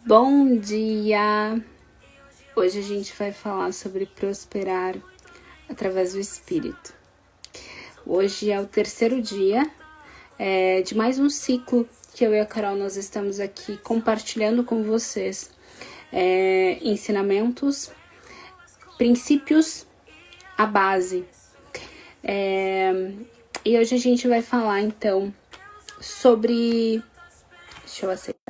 Bom dia! Hoje a gente vai falar sobre prosperar através do espírito. Hoje é o terceiro dia de mais um ciclo que eu e a Carol nós estamos aqui compartilhando com vocês ensinamentos, princípios, a base. E hoje a gente vai falar então sobre... Deixa eu aceitar.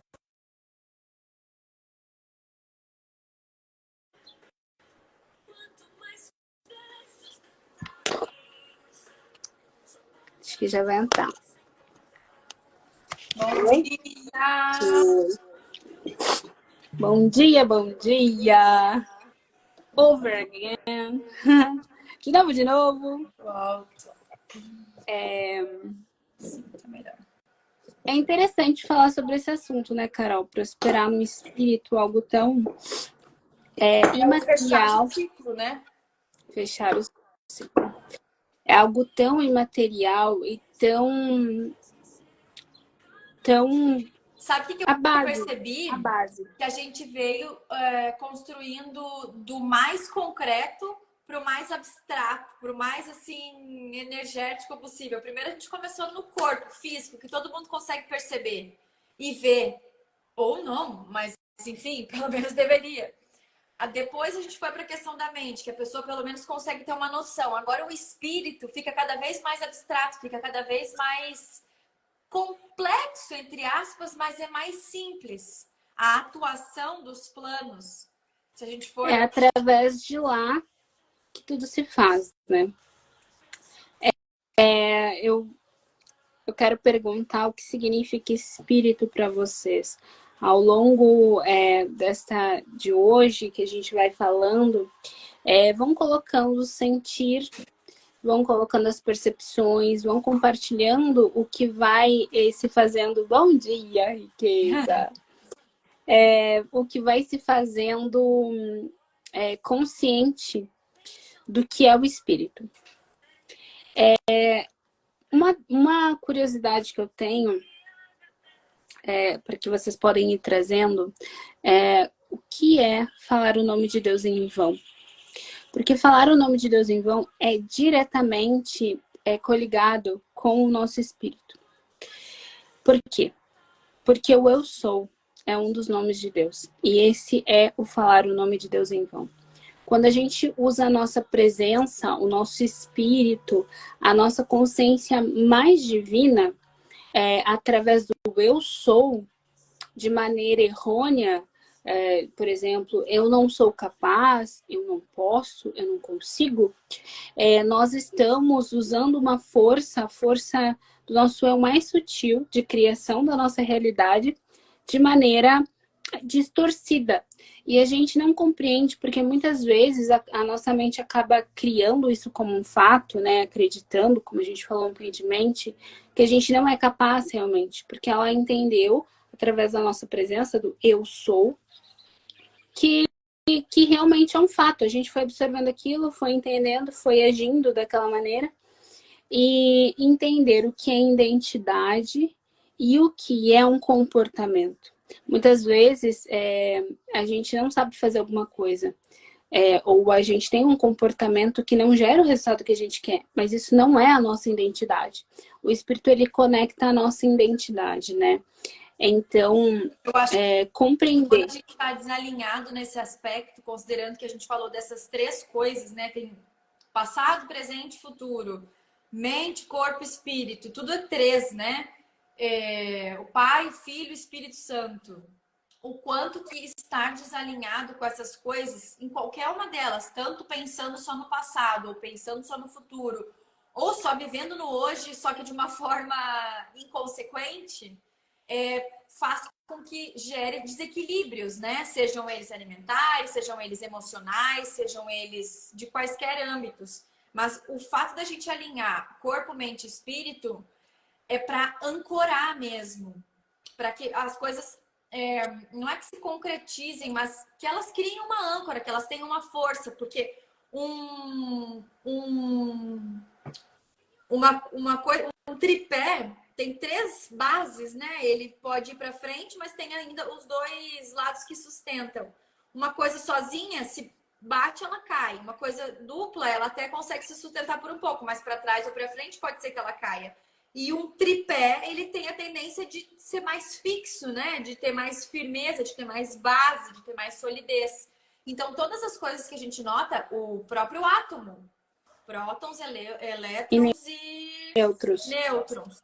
Acho que já vai entrar. Bom dia! Bom dia, bom dia! Over again! De novo. Volto. Tá melhor. É interessante falar sobre esse assunto, né, Carol? Prosperar no espírito, algo tão imaterial. Fechar o ciclo, né? Fechar o ciclo. É algo tão imaterial e tão... Sabe o que eu percebi? A base. Que a gente veio construindo do mais concreto para o mais abstrato, para o mais assim energético possível. Primeiro a gente começou no corpo físico, que todo mundo consegue perceber e ver, ou não, mas enfim, pelo menos deveria. Depois a gente foi para a questão da mente, que a pessoa pelo menos consegue ter uma noção. Agora o espírito fica cada vez mais abstrato, fica cada vez mais complexo, entre aspas, mas é mais simples. A atuação dos planos. Se a gente for... É através de lá que tudo se faz, né? Eu quero perguntar o que significa espírito para vocês. Ao longo de hoje, que a gente vai falando, vão colocando o sentir, vão colocando as percepções, vão compartilhando o que vai se fazendo. Bom dia, riqueza! O que vai se fazendo consciente do que é o espírito. Uma curiosidade que eu tenho, para que vocês podem ir trazendo, o que é falar o nome de Deus em vão? Porque falar o nome de Deus em vão é diretamente coligado com o nosso espírito. Por quê? Porque o eu sou é um dos nomes de Deus. E esse é o falar o nome de Deus em vão. Quando a gente usa a nossa presença, o nosso espírito, a nossa consciência mais divina, através do eu sou, de maneira errônea, por exemplo, eu não sou capaz, eu não posso, eu não consigo, nós estamos usando uma força, a força do nosso eu mais sutil, de criação da nossa realidade, de maneira distorcida. E a gente não compreende, porque muitas vezes a nossa mente acaba criando isso como um fato, né? Acreditando, como a gente falou anteriormente, que a gente não é capaz realmente, porque ela entendeu, através da nossa presença, do eu sou, que realmente é um fato. A gente foi observando aquilo, foi entendendo, foi agindo daquela maneira, e entender o que é identidade e o que é um comportamento. Muitas vezes a gente não sabe fazer alguma coisa, ou a gente tem um comportamento que não gera o resultado que a gente quer, mas isso não é a nossa identidade. O espírito, ele conecta a nossa identidade, né? Então, Eu acho que compreender. quando a gente está desalinhado nesse aspecto, considerando que a gente falou dessas três coisas, né? Tem passado, presente e futuro. Mente, corpo, espírito. Tudo é três, né? O Pai, o Filho e o Espírito Santo. O quanto que estar desalinhado com essas coisas, em qualquer uma delas, tanto pensando só no passado, ou pensando só no futuro, ou só vivendo no hoje, só que de uma forma inconsequente, faz com que gere desequilíbrios, né? Sejam eles alimentares, sejam eles emocionais, sejam eles de quaisquer âmbitos. Mas o fato da gente alinhar corpo, mente e espírito é para ancorar mesmo, para que as coisas não é que se concretizem, mas que elas criem uma âncora, que elas tenham uma força, porque um tripé, tem três bases, né? Ele pode ir para frente, mas tem ainda os dois lados que sustentam. Uma coisa sozinha, se bate, ela cai. Uma coisa dupla, ela até consegue se sustentar por um pouco, mas para trás ou para frente pode ser que ela caia. E um tripé, ele tem a tendência de ser mais fixo, né? De ter mais firmeza, de ter mais base, de ter mais solidez. Então, todas as coisas que a gente nota, o próprio átomo, prótons, E elétrons e neutros. nêutrons.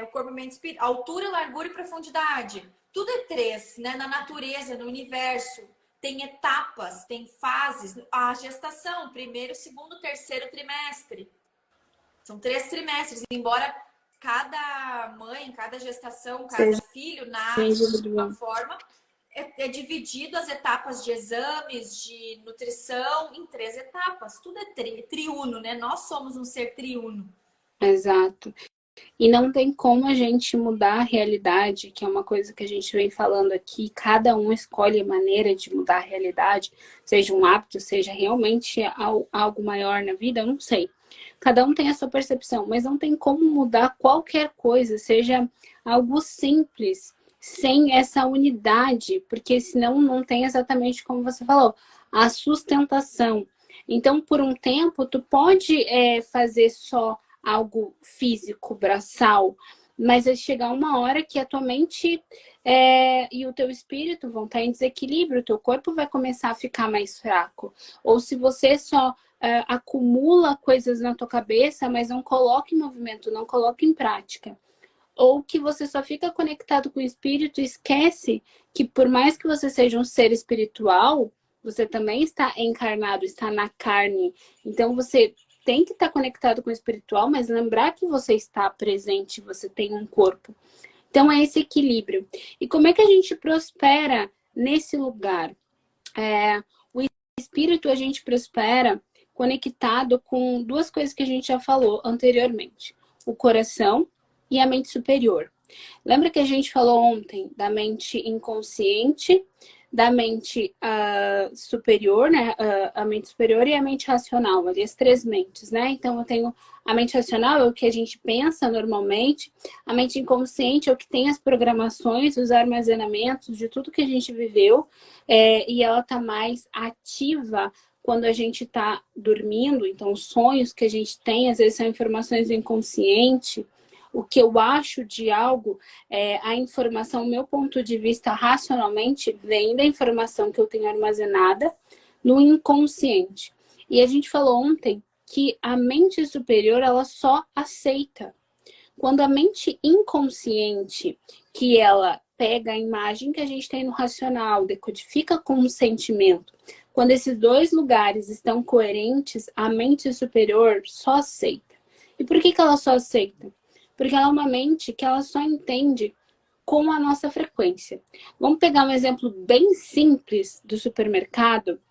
O corpo, mente, espírito, altura, largura e profundidade. Tudo é três, né? Na natureza, no universo. Tem etapas, tem fases. A gestação, primeiro, segundo, terceiro trimestre. São 3 trimestres. Embora cada mãe, cada gestação, cada filho nasce de uma forma, é dividido as etapas de exames, de nutrição, em 3 etapas. Tudo é triuno, né? Nós somos um ser triuno. Exato. E não tem como a gente mudar a realidade, que é uma coisa que a gente vem falando aqui. Cada um escolhe a maneira de mudar a realidade, seja um hábito, seja realmente algo maior na vida, eu não sei. Cada um tem a sua percepção, mas não tem como mudar qualquer coisa, seja algo simples, sem essa unidade, porque senão não tem exatamente como você falou, a sustentação. Então, por um tempo, tu pode fazer só algo físico, braçal, mas vai chegar uma hora que a tua mente e o teu espírito vão estar em desequilíbrio, o teu corpo vai começar a ficar mais fraco. Ou se você só acumula coisas na tua cabeça, mas não coloca em movimento, não coloca em prática. Ou que você só fica conectado com o espírito e esquece que por mais que você seja um ser espiritual, você também está encarnado, está na carne. Então você tem que estar conectado com o espiritual, mas lembrar que você está presente, você tem um corpo. Então é esse equilíbrio. E como é que a gente prospera nesse lugar? O espírito a gente prospera conectado com duas coisas que a gente já falou anteriormente. O coração e a mente superior. Lembra que a gente falou ontem da mente inconsciente, da mente superior, né? A mente superior e a mente racional, ali as 3 mentes, né? Então eu tenho a mente racional, é o que a gente pensa normalmente, a mente inconsciente é o que tem as programações, os armazenamentos de tudo que a gente viveu, e ela tá mais ativa quando a gente tá dormindo, então os sonhos que a gente tem, às vezes são informações do inconsciente. O que eu acho de algo, a informação, o meu ponto de vista racionalmente, vem da informação que eu tenho armazenada no inconsciente. E a gente falou ontem que a mente superior, ela só aceita. Quando a mente inconsciente, que ela pega a imagem que a gente tem no racional, decodifica com um sentimento, quando esses dois lugares estão coerentes, a mente superior só aceita. E por que ela só aceita? Porque ela é uma mente que ela só entende com a nossa frequência. Vamos pegar um exemplo bem simples do supermercado.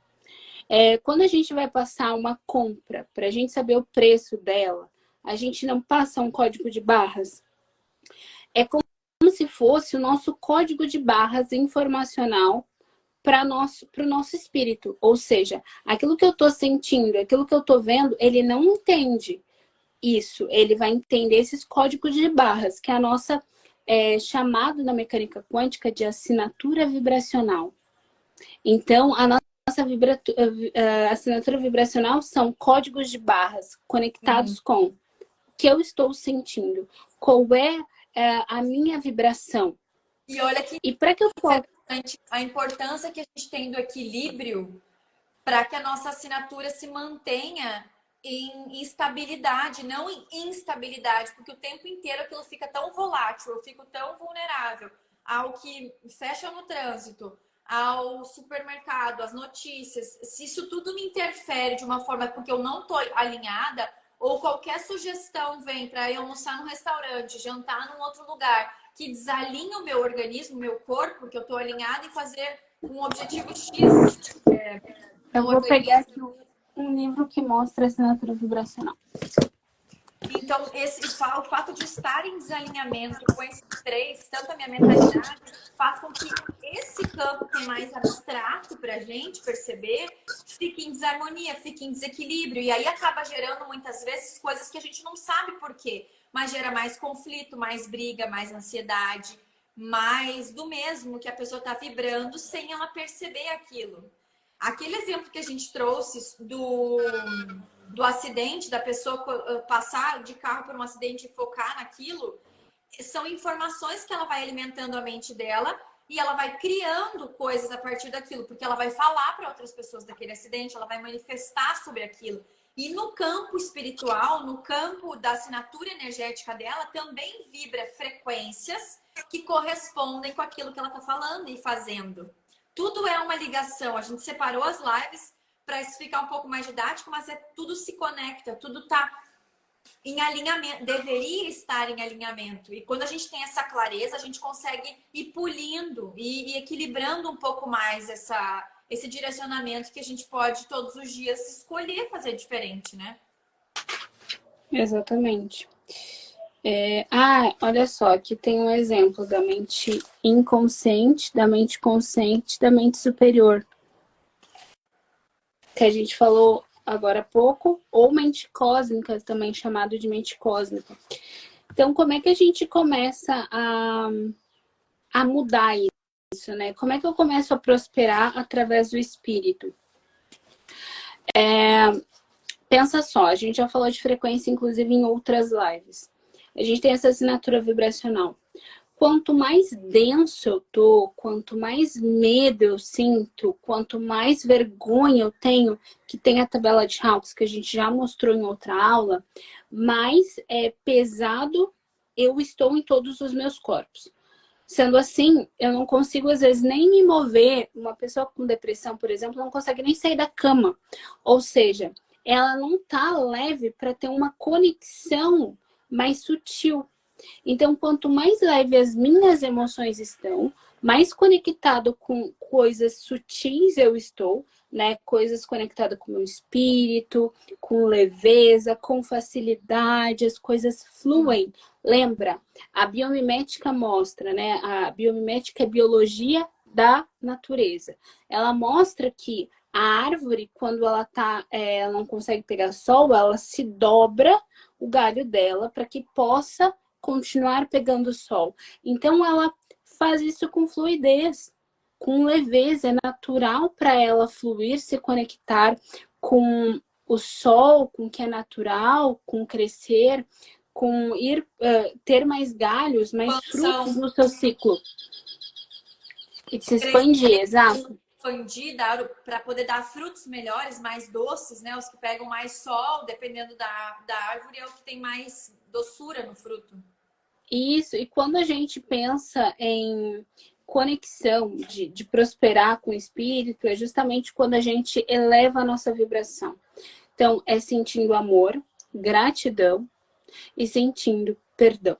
Quando a gente vai passar uma compra, para a gente saber o preço dela, a gente não passa um código de barras. É como se fosse o nosso código de barras informacional para o nosso espírito. Ou seja, aquilo que eu estou sentindo, aquilo que eu estou vendo, ele não entende isso. Ele vai entender esses códigos de barras, que é a nossa chamado na mecânica quântica de assinatura vibracional. Então, a nossa assinatura vibracional são códigos de barras conectados com o que eu estou sentindo, qual é a minha vibração. E olha que para que eu possa a importância que a gente tem do equilíbrio para que a nossa assinatura se mantenha em estabilidade, não em instabilidade, porque o tempo inteiro aquilo fica tão volátil, eu fico tão vulnerável ao que fecha no trânsito, ao supermercado, às notícias. Se isso tudo me interfere de uma forma porque eu não estou alinhada, ou qualquer sugestão vem para eu almoçar num restaurante, jantar num outro lugar, que desalinha o meu organismo, o meu corpo, que eu estou alinhada em fazer um objetivo X. Eu vou pegar aqui um livro que mostra a assinatura vibracional. Então, o fato de estar em desalinhamento com esses 3, tanto a minha mentalidade, faz com que esse campo que é mais abstrato para a gente perceber, fique em desarmonia, fique em desequilíbrio. E aí acaba gerando, muitas vezes, coisas que a gente não sabe por quê. mas gera mais conflito, mais briga, mais ansiedade, mais do mesmo que a pessoa está vibrando sem ela perceber aquilo. Aquele exemplo que a gente trouxe do acidente, da pessoa passar de carro por um acidente e focar naquilo, são informações que ela vai alimentando a mente dela e ela vai criando coisas a partir daquilo, porque ela vai falar para outras pessoas daquele acidente, ela vai manifestar sobre aquilo. E no campo espiritual, no campo da assinatura energética dela, também vibra frequências que correspondem com aquilo que ela está falando e fazendo. Tudo é uma ligação. A gente separou as lives para isso ficar um pouco mais didático, mas tudo se conecta, tudo está em alinhamento, deveria estar em alinhamento. E quando a gente tem essa clareza, a gente consegue ir pulindo e equilibrando um pouco mais esse direcionamento que a gente pode todos os dias escolher fazer diferente, né? Exatamente. Olha só, aqui tem um exemplo da mente inconsciente, da mente consciente, da mente superior. Que a gente falou agora há pouco, ou mente cósmica, também chamado de mente cósmica. Então, como é que a gente começa a mudar isso, né? Como é que eu começo a prosperar através do espírito? Pensa só, a gente já falou de frequência, inclusive, em outras lives. A gente tem essa assinatura vibracional. Quanto mais denso eu tô, quanto mais medo eu sinto, quanto mais vergonha eu tenho, que tem a tabela de Hawkins que a gente já mostrou em outra aula, mais pesado eu estou em todos os meus corpos. Sendo assim, eu não consigo, às vezes, nem me mover. Uma pessoa com depressão, por exemplo, não consegue nem sair da cama. Ou seja, ela não tá leve para ter uma conexão mais sutil. Então, quanto mais leve as minhas emoções estão, mais conectado com coisas sutis eu estou, né? Coisas conectadas com o meu espírito, com leveza, com facilidade, as coisas fluem. Lembra? A biomimética mostra, né? A biomimética é biologia da natureza. Ela mostra que a árvore, quando ela não consegue pegar sol, ela se dobra o galho dela para que possa continuar pegando sol. Então ela faz isso com fluidez, com leveza, é natural para ela fluir, se conectar com o sol, com o que é natural, com crescer, com ter mais galhos, mais frutos no seu ciclo. E se expandir, exato. Expandir para poder dar frutos melhores, mais doces, né? Os que pegam mais sol, dependendo da árvore, é o que tem mais doçura no fruto. Isso, e quando a gente pensa em conexão, de prosperar com o espírito, é justamente quando a gente eleva a nossa vibração. Então, é sentindo amor, gratidão e sentindo perdão.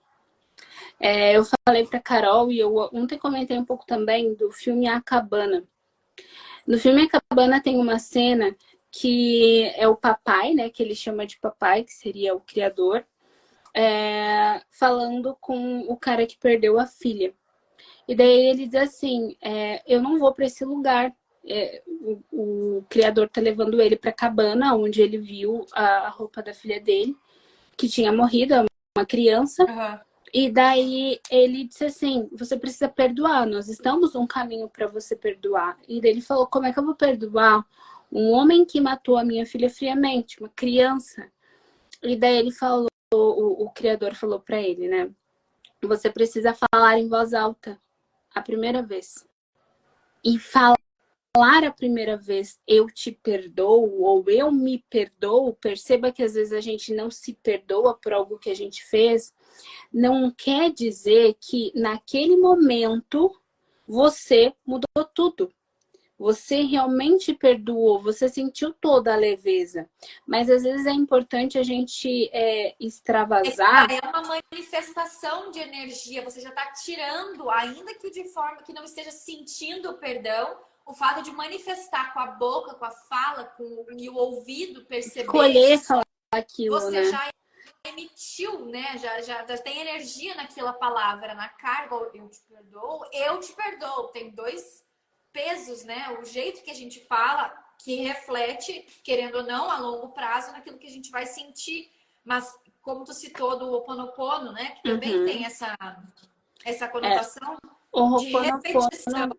Eu falei para Carol e eu ontem comentei um pouco também do filme A Cabana. No filme A Cabana tem uma cena que é o papai, né, que ele chama de papai, que seria o criador, falando com o cara que perdeu a filha. E daí ele diz assim, eu não vou para esse lugar. O criador tá levando ele para a cabana, onde ele viu a roupa da filha dele, que tinha morrido, uma criança. Uhum. E daí ele disse assim, você precisa perdoar, nós estamos num caminho para você perdoar. E daí ele falou, como é que eu vou perdoar um homem que matou a minha filha friamente, uma criança? E daí ele falou, o criador falou para ele, né? Você precisa falar em voz alta a primeira vez. E falar a primeira vez, eu te perdoo, ou eu me perdoo, perceba que às vezes a gente não se perdoa por algo que a gente fez, não quer dizer que naquele momento você mudou tudo. Você realmente perdoou, você sentiu toda a leveza. Mas às vezes é importante a gente extravasar. É uma manifestação de energia, você já está tirando, ainda que de forma que não esteja sentindo o perdão, o fato de manifestar com a boca, com a fala, e o ouvido perceber. Escolher falar aquilo, você, né? Já emitiu, né? Já tem energia naquela palavra, na carga. Eu te perdoo. Tem dois pesos, né? O jeito que a gente fala, que reflete, querendo ou não, a longo prazo, naquilo que a gente vai sentir. Mas como tu citou do Ho Oponopono, né? Que também tem essa É, conotação o de repetição.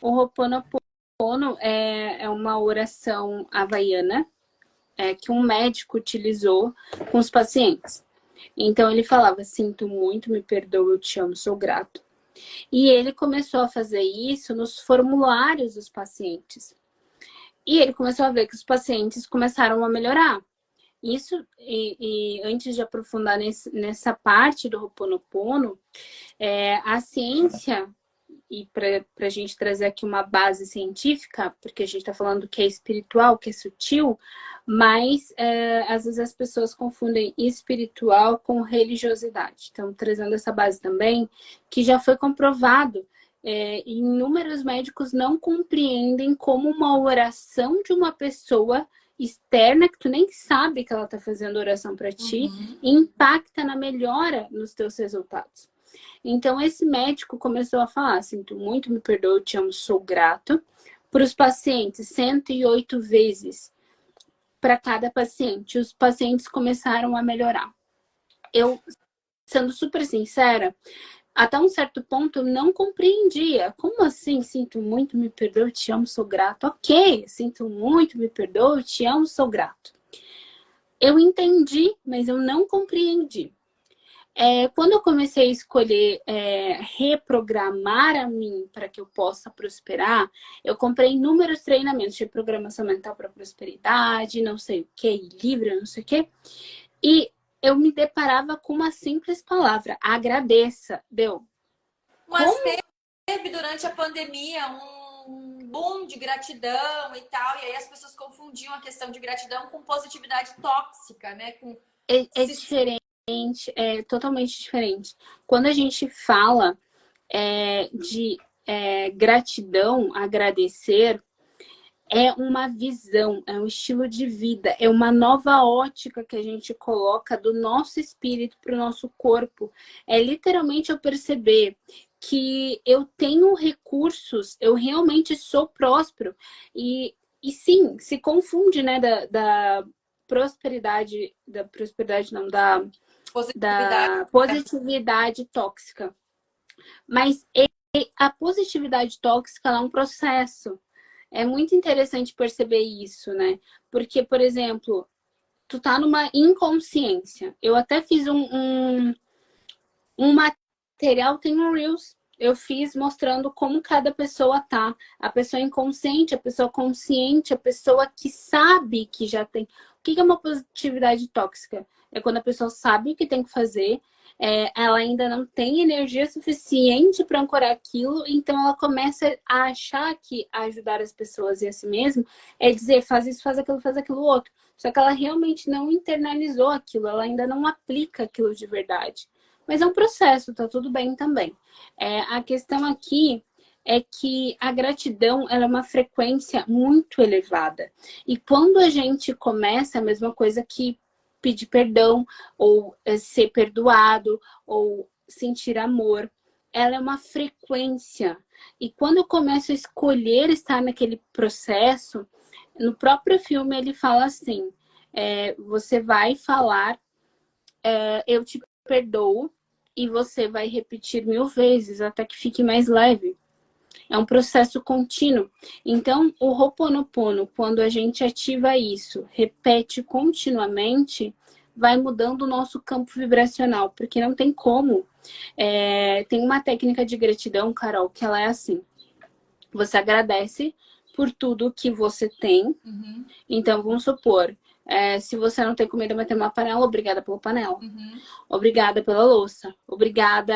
Ho'oponopono é uma oração havaiana que um médico utilizou com os pacientes. Então ele falava, sinto muito, me perdoa, eu te amo, sou grato. E ele começou a fazer isso nos formulários dos pacientes. E ele começou a ver que os pacientes começaram a melhorar. Isso, e antes de aprofundar nessa parte do Ho'oponopono, a ciência, e para a gente trazer aqui uma base científica, porque a gente está falando que é espiritual, que é sutil, mas às vezes as pessoas confundem espiritual com religiosidade. Então, trazendo essa base também, que já foi comprovado, inúmeros médicos não compreendem como uma oração de uma pessoa externa, que tu nem sabe que ela está fazendo oração para ti, impacta na melhora nos teus resultados. Então, esse médico começou a falar, sinto muito, me perdoa, eu te amo, sou grato. Para os pacientes, 108 vezes para cada paciente. Os pacientes começaram a melhorar. Eu, sendo super sincera, até um certo ponto eu não compreendia. Como assim? Sinto muito, me perdoa, eu te amo, sou grato. Ok, sinto muito, me perdoa, eu te amo, sou grato. Eu entendi, mas eu não compreendi. Quando eu comecei a escolher reprogramar a mim para que eu possa prosperar, eu comprei inúmeros treinamentos de programação mental para prosperidade, não sei o que, livre, não sei o que. E eu me deparava com uma simples palavra, agradeça. Deu. Mas teve durante a pandemia um boom de gratidão e tal, e aí as pessoas confundiam a questão de gratidão com positividade tóxica, né? É diferente. É totalmente diferente. Quando a gente fala de gratidão, agradecer, é uma visão, é um estilo de vida, é uma nova ótica que a gente coloca do nosso espírito para o nosso corpo. É literalmente eu perceber que eu tenho recursos, eu realmente sou próspero. E sim, se confunde, né, da prosperidade, não, da positividade tóxica. Mas a positividade tóxica é um processo. É muito interessante perceber isso, né? Porque, por exemplo, tu tá numa inconsciência. Eu até fiz um material, tem um Reels. Eu fiz mostrando como cada pessoa tá. A pessoa inconsciente, a pessoa consciente, a pessoa que sabe que já tem. O que é uma positividade tóxica? É quando a pessoa sabe o que tem que fazer, ela ainda não tem energia suficiente para ancorar aquilo, então ela começa a achar que ajudar as pessoas e a si mesma é dizer, faz isso, faz aquilo outro. Só que ela realmente não internalizou aquilo, ela ainda não aplica aquilo de verdade. Mas é um processo, tá tudo bem também. A questão aqui é que a gratidão ela é uma frequência muito elevada. E quando a gente começa, a mesma coisa que pedir perdão, ou ser perdoado, ou sentir amor, ela é uma frequência. E quando eu começo a escolher estar naquele processo, no próprio filme ele fala assim, você vai falar, eu te perdoo, e você vai repetir 1000 vezes até que fique mais leve. É um processo contínuo. Então, o Ho'oponopono, quando a gente ativa isso, repete continuamente, vai mudando o nosso campo vibracional, porque não tem como. Tem uma técnica de gratidão, Carol, que ela é assim. Você agradece por tudo que você tem. Então, vamos supor, se você não tem comida, mas tem uma panela, obrigada pela panela. Obrigada pela louça. Obrigada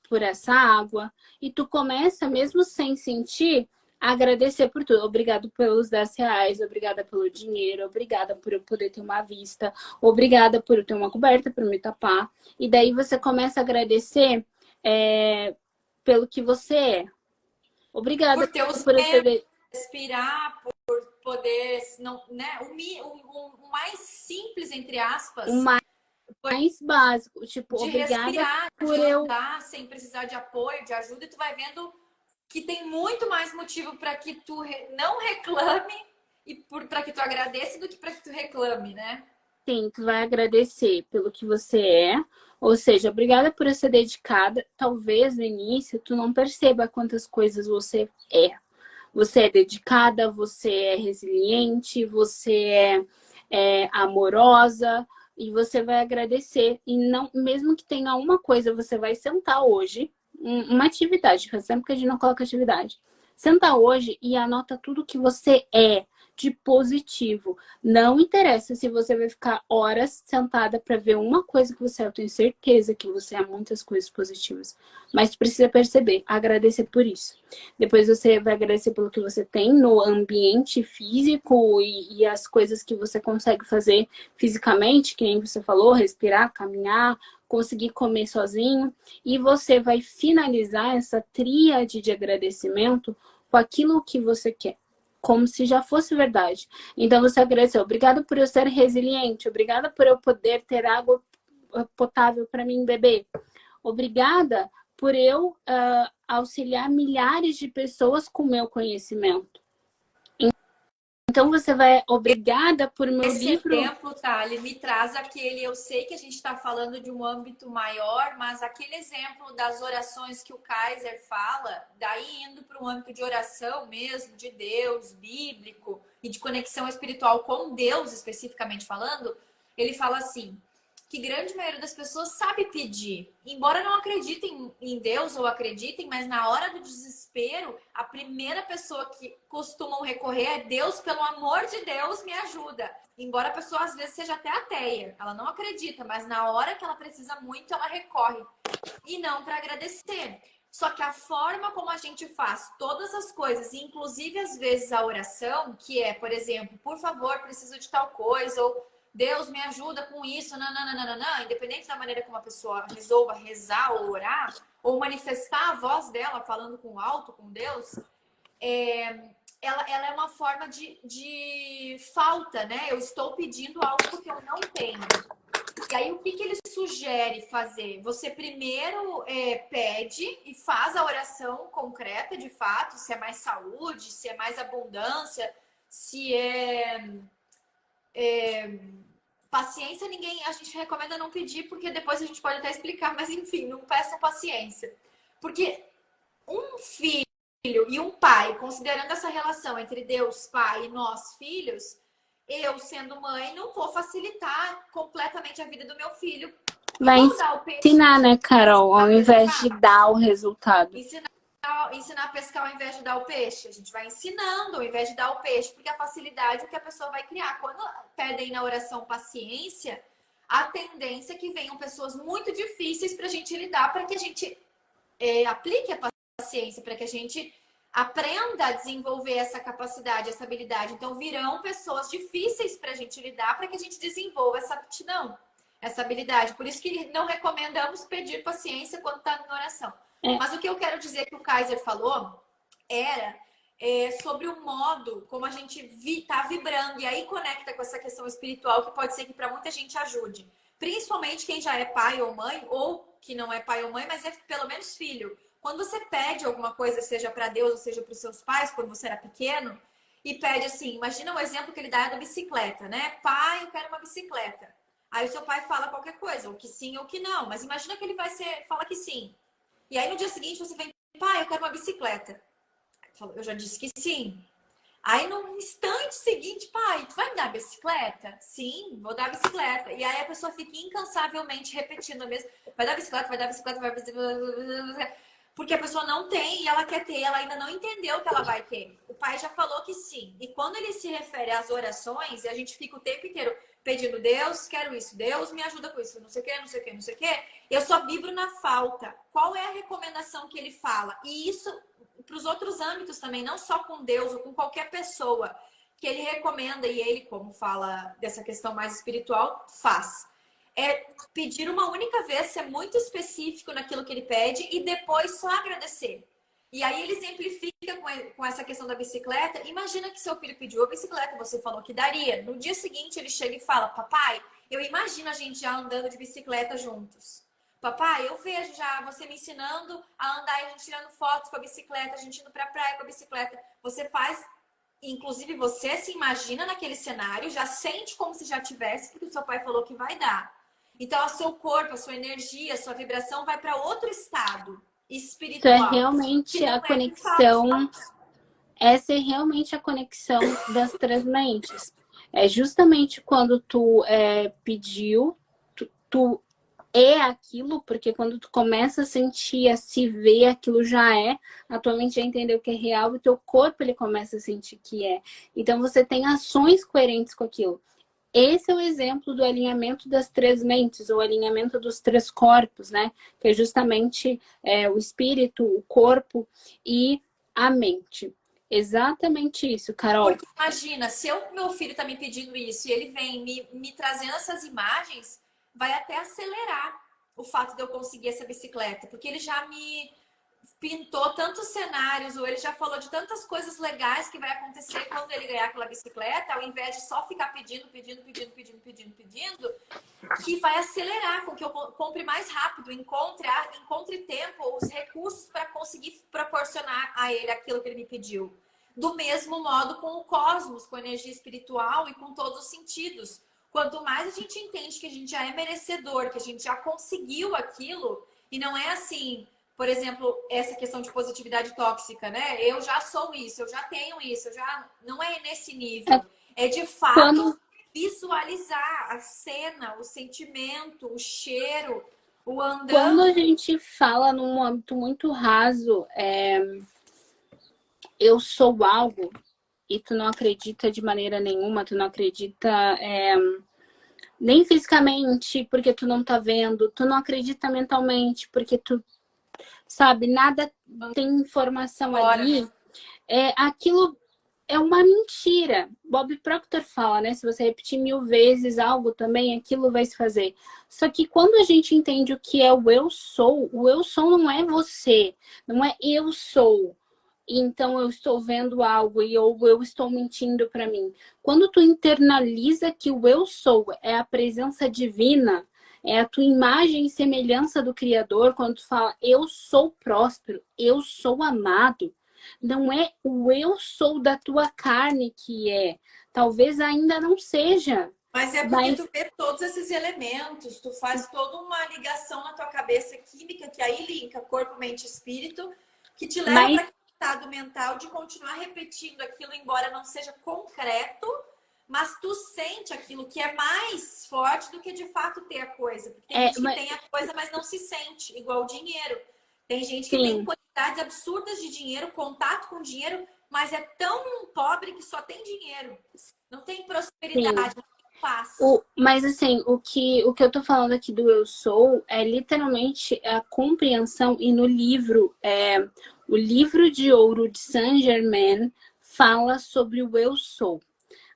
por essa água. E tu começa, mesmo sem sentir, a agradecer por tudo. Obrigado pelos 10 reais. Obrigada pelo dinheiro. Obrigada por eu poder ter uma vista. Obrigada por eu ter uma coberta para me tapar. E daí você começa a agradecer pelo que você é. Obrigada por ter os por eu ter... respirar, por poder, não, né? O mais simples, entre aspas, O mais básico, tipo, de obrigada respirar, por de eu... andar sem precisar de apoio, de ajuda, e tu vai vendo que tem muito mais motivo para que tu não reclame e para que tu agradeça do que para que tu reclame, né? Sim, tu vai agradecer pelo que você é, ou seja, obrigada por ser dedicada. Talvez no início tu não perceba quantas coisas você é. Você é dedicada, você é resiliente, você é amorosa e você vai agradecer. E não, mesmo que tenha uma coisa, você vai sentar hoje, uma atividade, faz tempo que a gente não coloca atividade. Senta hoje e anota tudo que você é de positivo. Não interessa se você vai ficar horas sentada para ver uma coisa que você é. Eu tenho certeza que você é muitas coisas positivas. Mas precisa perceber, agradecer por isso. Depois você vai agradecer pelo que você tem no ambiente físico e as coisas que você consegue fazer fisicamente, que nem você falou, respirar, caminhar, conseguir comer sozinho. E você vai finalizar essa tríade de agradecimento com aquilo que você quer, como se já fosse verdade. Então você agradeceu. Obrigada por eu ser resiliente. Obrigada por eu poder ter água potável para mim beber. Obrigada por eu auxiliar milhares de pessoas com meu conhecimento. Então você vai, obrigada por meu Esse livro. exemplo, tá, ele me traz aquele, eu sei que a gente está falando de um âmbito maior, mas aquele exemplo das orações que o Kaiser fala, daí indo para um âmbito de oração mesmo, de Deus, bíblico, e de conexão espiritual com Deus, especificamente falando, ele fala assim, que grande maioria das pessoas sabe pedir. Embora não acreditem em Deus ou acreditem, mas na hora do desespero, a primeira pessoa que costumam recorrer é Deus, pelo amor de Deus, me ajuda. Embora a pessoa às vezes seja até ateia, ela não acredita, mas na hora que ela precisa muito, ela recorre. E não para agradecer. Só que a forma como a gente faz todas as coisas, inclusive às vezes a oração, que é, por exemplo, por favor, preciso de tal coisa, ou Deus me ajuda com isso, nananana, independente da maneira como a pessoa resolva rezar ou orar, ou manifestar a voz dela falando com alto, com Deus, ela é uma forma de falta, né? Eu estou pedindo algo porque eu não tenho. E aí, o que ele sugere fazer? Você primeiro pede e faz a oração concreta, de fato, se é mais saúde, se é mais abundância, se é paciência, a gente recomenda não pedir, porque depois a gente pode até explicar, mas enfim, não peçam paciência. Porque um filho e um pai, considerando essa relação entre Deus, pai, e nós, filhos, eu, sendo mãe, não vou facilitar completamente a vida do meu filho. Vai Dar o peixe, ensinar, né, Carol? Ao invés de dar o resultado. Ensinar a pescar ao invés de dar o peixe. A gente vai ensinando ao invés de dar o peixe, porque a facilidade é o que a pessoa vai criar. Quando pedem na oração paciência, a tendência é que venham pessoas muito difíceis para a gente lidar, para que a gente aplique a paciência, para que a gente aprenda a desenvolver essa capacidade, essa habilidade. Então, virão pessoas difíceis para a gente lidar, para que a gente desenvolva essa aptidão, essa habilidade. Por isso que não recomendamos pedir paciência quando está na oração. Mas o que eu quero dizer que o Kaiser falou era sobre o modo como a gente tá vibrando. E aí conecta com essa questão espiritual, que pode ser que para muita gente ajude. Principalmente quem já é pai ou mãe, ou que não é pai ou mãe, mas é pelo menos filho. Quando você pede alguma coisa, seja para Deus ou seja para os seus pais, quando você era pequeno, e pede assim, imagina o exemplo que ele dá da bicicleta, né? Pai, eu quero uma bicicleta. Aí o seu pai fala qualquer coisa, ou que sim ou que não. Mas imagina que ele fala que sim. E aí no dia seguinte você vem, pai, eu quero uma bicicleta. Eu já disse que sim. Aí no instante seguinte, pai, tu vai me dar a bicicleta? Sim, vou dar a bicicleta. E aí a pessoa fica incansavelmente repetindo a mesma. Vai dar bicicleta, vai dar bicicleta, vai dar bicicleta. Porque a pessoa não tem e ela quer ter, ela ainda não entendeu que ela vai ter. O pai já falou que sim. E quando ele se refere às orações, a gente fica o tempo inteiro pedindo, Deus, quero isso, Deus me ajuda com isso, não sei o que, não sei o que, não sei o que. Eu só vibro na falta. Qual é a recomendação que ele fala? E isso para os outros âmbitos também, não só com Deus ou com qualquer pessoa, que ele recomenda, e ele, como fala dessa questão mais espiritual, faz. É pedir uma única vez, ser muito específico naquilo que ele pede e depois só agradecer. E aí ele exemplifica com essa questão da bicicleta. Imagina que seu filho pediu a bicicleta, você falou que daria. No dia seguinte ele chega e fala, papai, eu imagino a gente já andando de bicicleta juntos. Papai, eu vejo já você me ensinando a andar e a gente tirando fotos com a bicicleta, a gente indo pra praia com a bicicleta. Você faz inclusive você se imagina naquele cenário, já sente como se já tivesse, porque o seu pai falou que vai dar. Então, o seu corpo, a sua energia, a sua vibração vai para outro estado Isso é espiritual, que realmente não a é de fato. conexão. Essa é realmente a conexão das três mentes. É justamente quando tu pediu, tu é aquilo, porque quando tu começa a sentir, a se ver, aquilo já é, a tua mente já entendeu que é real e o teu corpo ele começa a sentir que é. Então você tem ações coerentes com aquilo. Esse é o exemplo do alinhamento das três mentes, ou alinhamento dos três corpos, né? Que é justamente o espírito, o corpo e a mente. Exatamente isso, Carol. Porque imagina, se o meu filho está me pedindo isso e ele vem me trazendo essas imagens, vai até acelerar o fato de eu conseguir essa bicicleta, porque ele já me pintou tantos cenários, ou ele já falou de tantas coisas legais que vai acontecer quando ele ganhar aquela bicicleta, ao invés de só ficar pedindo, que vai acelerar com que eu compre mais rápido, encontre tempo, os recursos para conseguir proporcionar a ele aquilo que ele me pediu. Do mesmo modo com o cosmos, com a energia espiritual e com todos os sentidos. Quanto mais a gente entende que a gente já é merecedor, que a gente já conseguiu aquilo, e não é assim, por exemplo, essa questão de positividade tóxica, né? Eu já sou isso, eu já tenho isso, eu já não é nesse nível. É de fato visualizar a cena, o sentimento, o cheiro, o andando. Quando a gente fala num âmbito muito raso, eu sou algo, e tu não acredita de maneira nenhuma, tu não acredita nem fisicamente, porque tu não tá vendo, tu não acredita mentalmente, porque tu sabe, nada tem informação ali. Aquilo é uma mentira. Bob Proctor fala, né? Se você repetir 1000 vezes algo também, aquilo vai se fazer. Só que quando a gente entende o que é o eu sou não é você, não é eu sou. Então eu estou vendo algo e eu estou mentindo para mim. Quando tu internaliza que o eu sou é a presença divina, é a tua imagem e semelhança do Criador, quando tu fala eu sou próspero, eu sou amado, não é o eu sou da tua carne que é. Talvez ainda não seja. Mas é porque tu vê todos esses elementos, tu faz toda uma ligação na tua cabeça química, que aí linka corpo, mente e espírito, que te leva para aquele estado mental de continuar repetindo aquilo, embora não seja concreto, mas tu sente aquilo que é mais forte do que de fato ter a coisa. Porque tem gente que tem a coisa, mas não se sente, igual o dinheiro. Tem gente que tem quantidades absurdas de dinheiro, contato com dinheiro, mas é tão pobre que só tem dinheiro. Não tem prosperidade, não tem paz. Mas assim, o que eu tô falando aqui do eu sou é literalmente a compreensão, e no livro, o livro de ouro de Saint-Germain fala sobre o eu sou.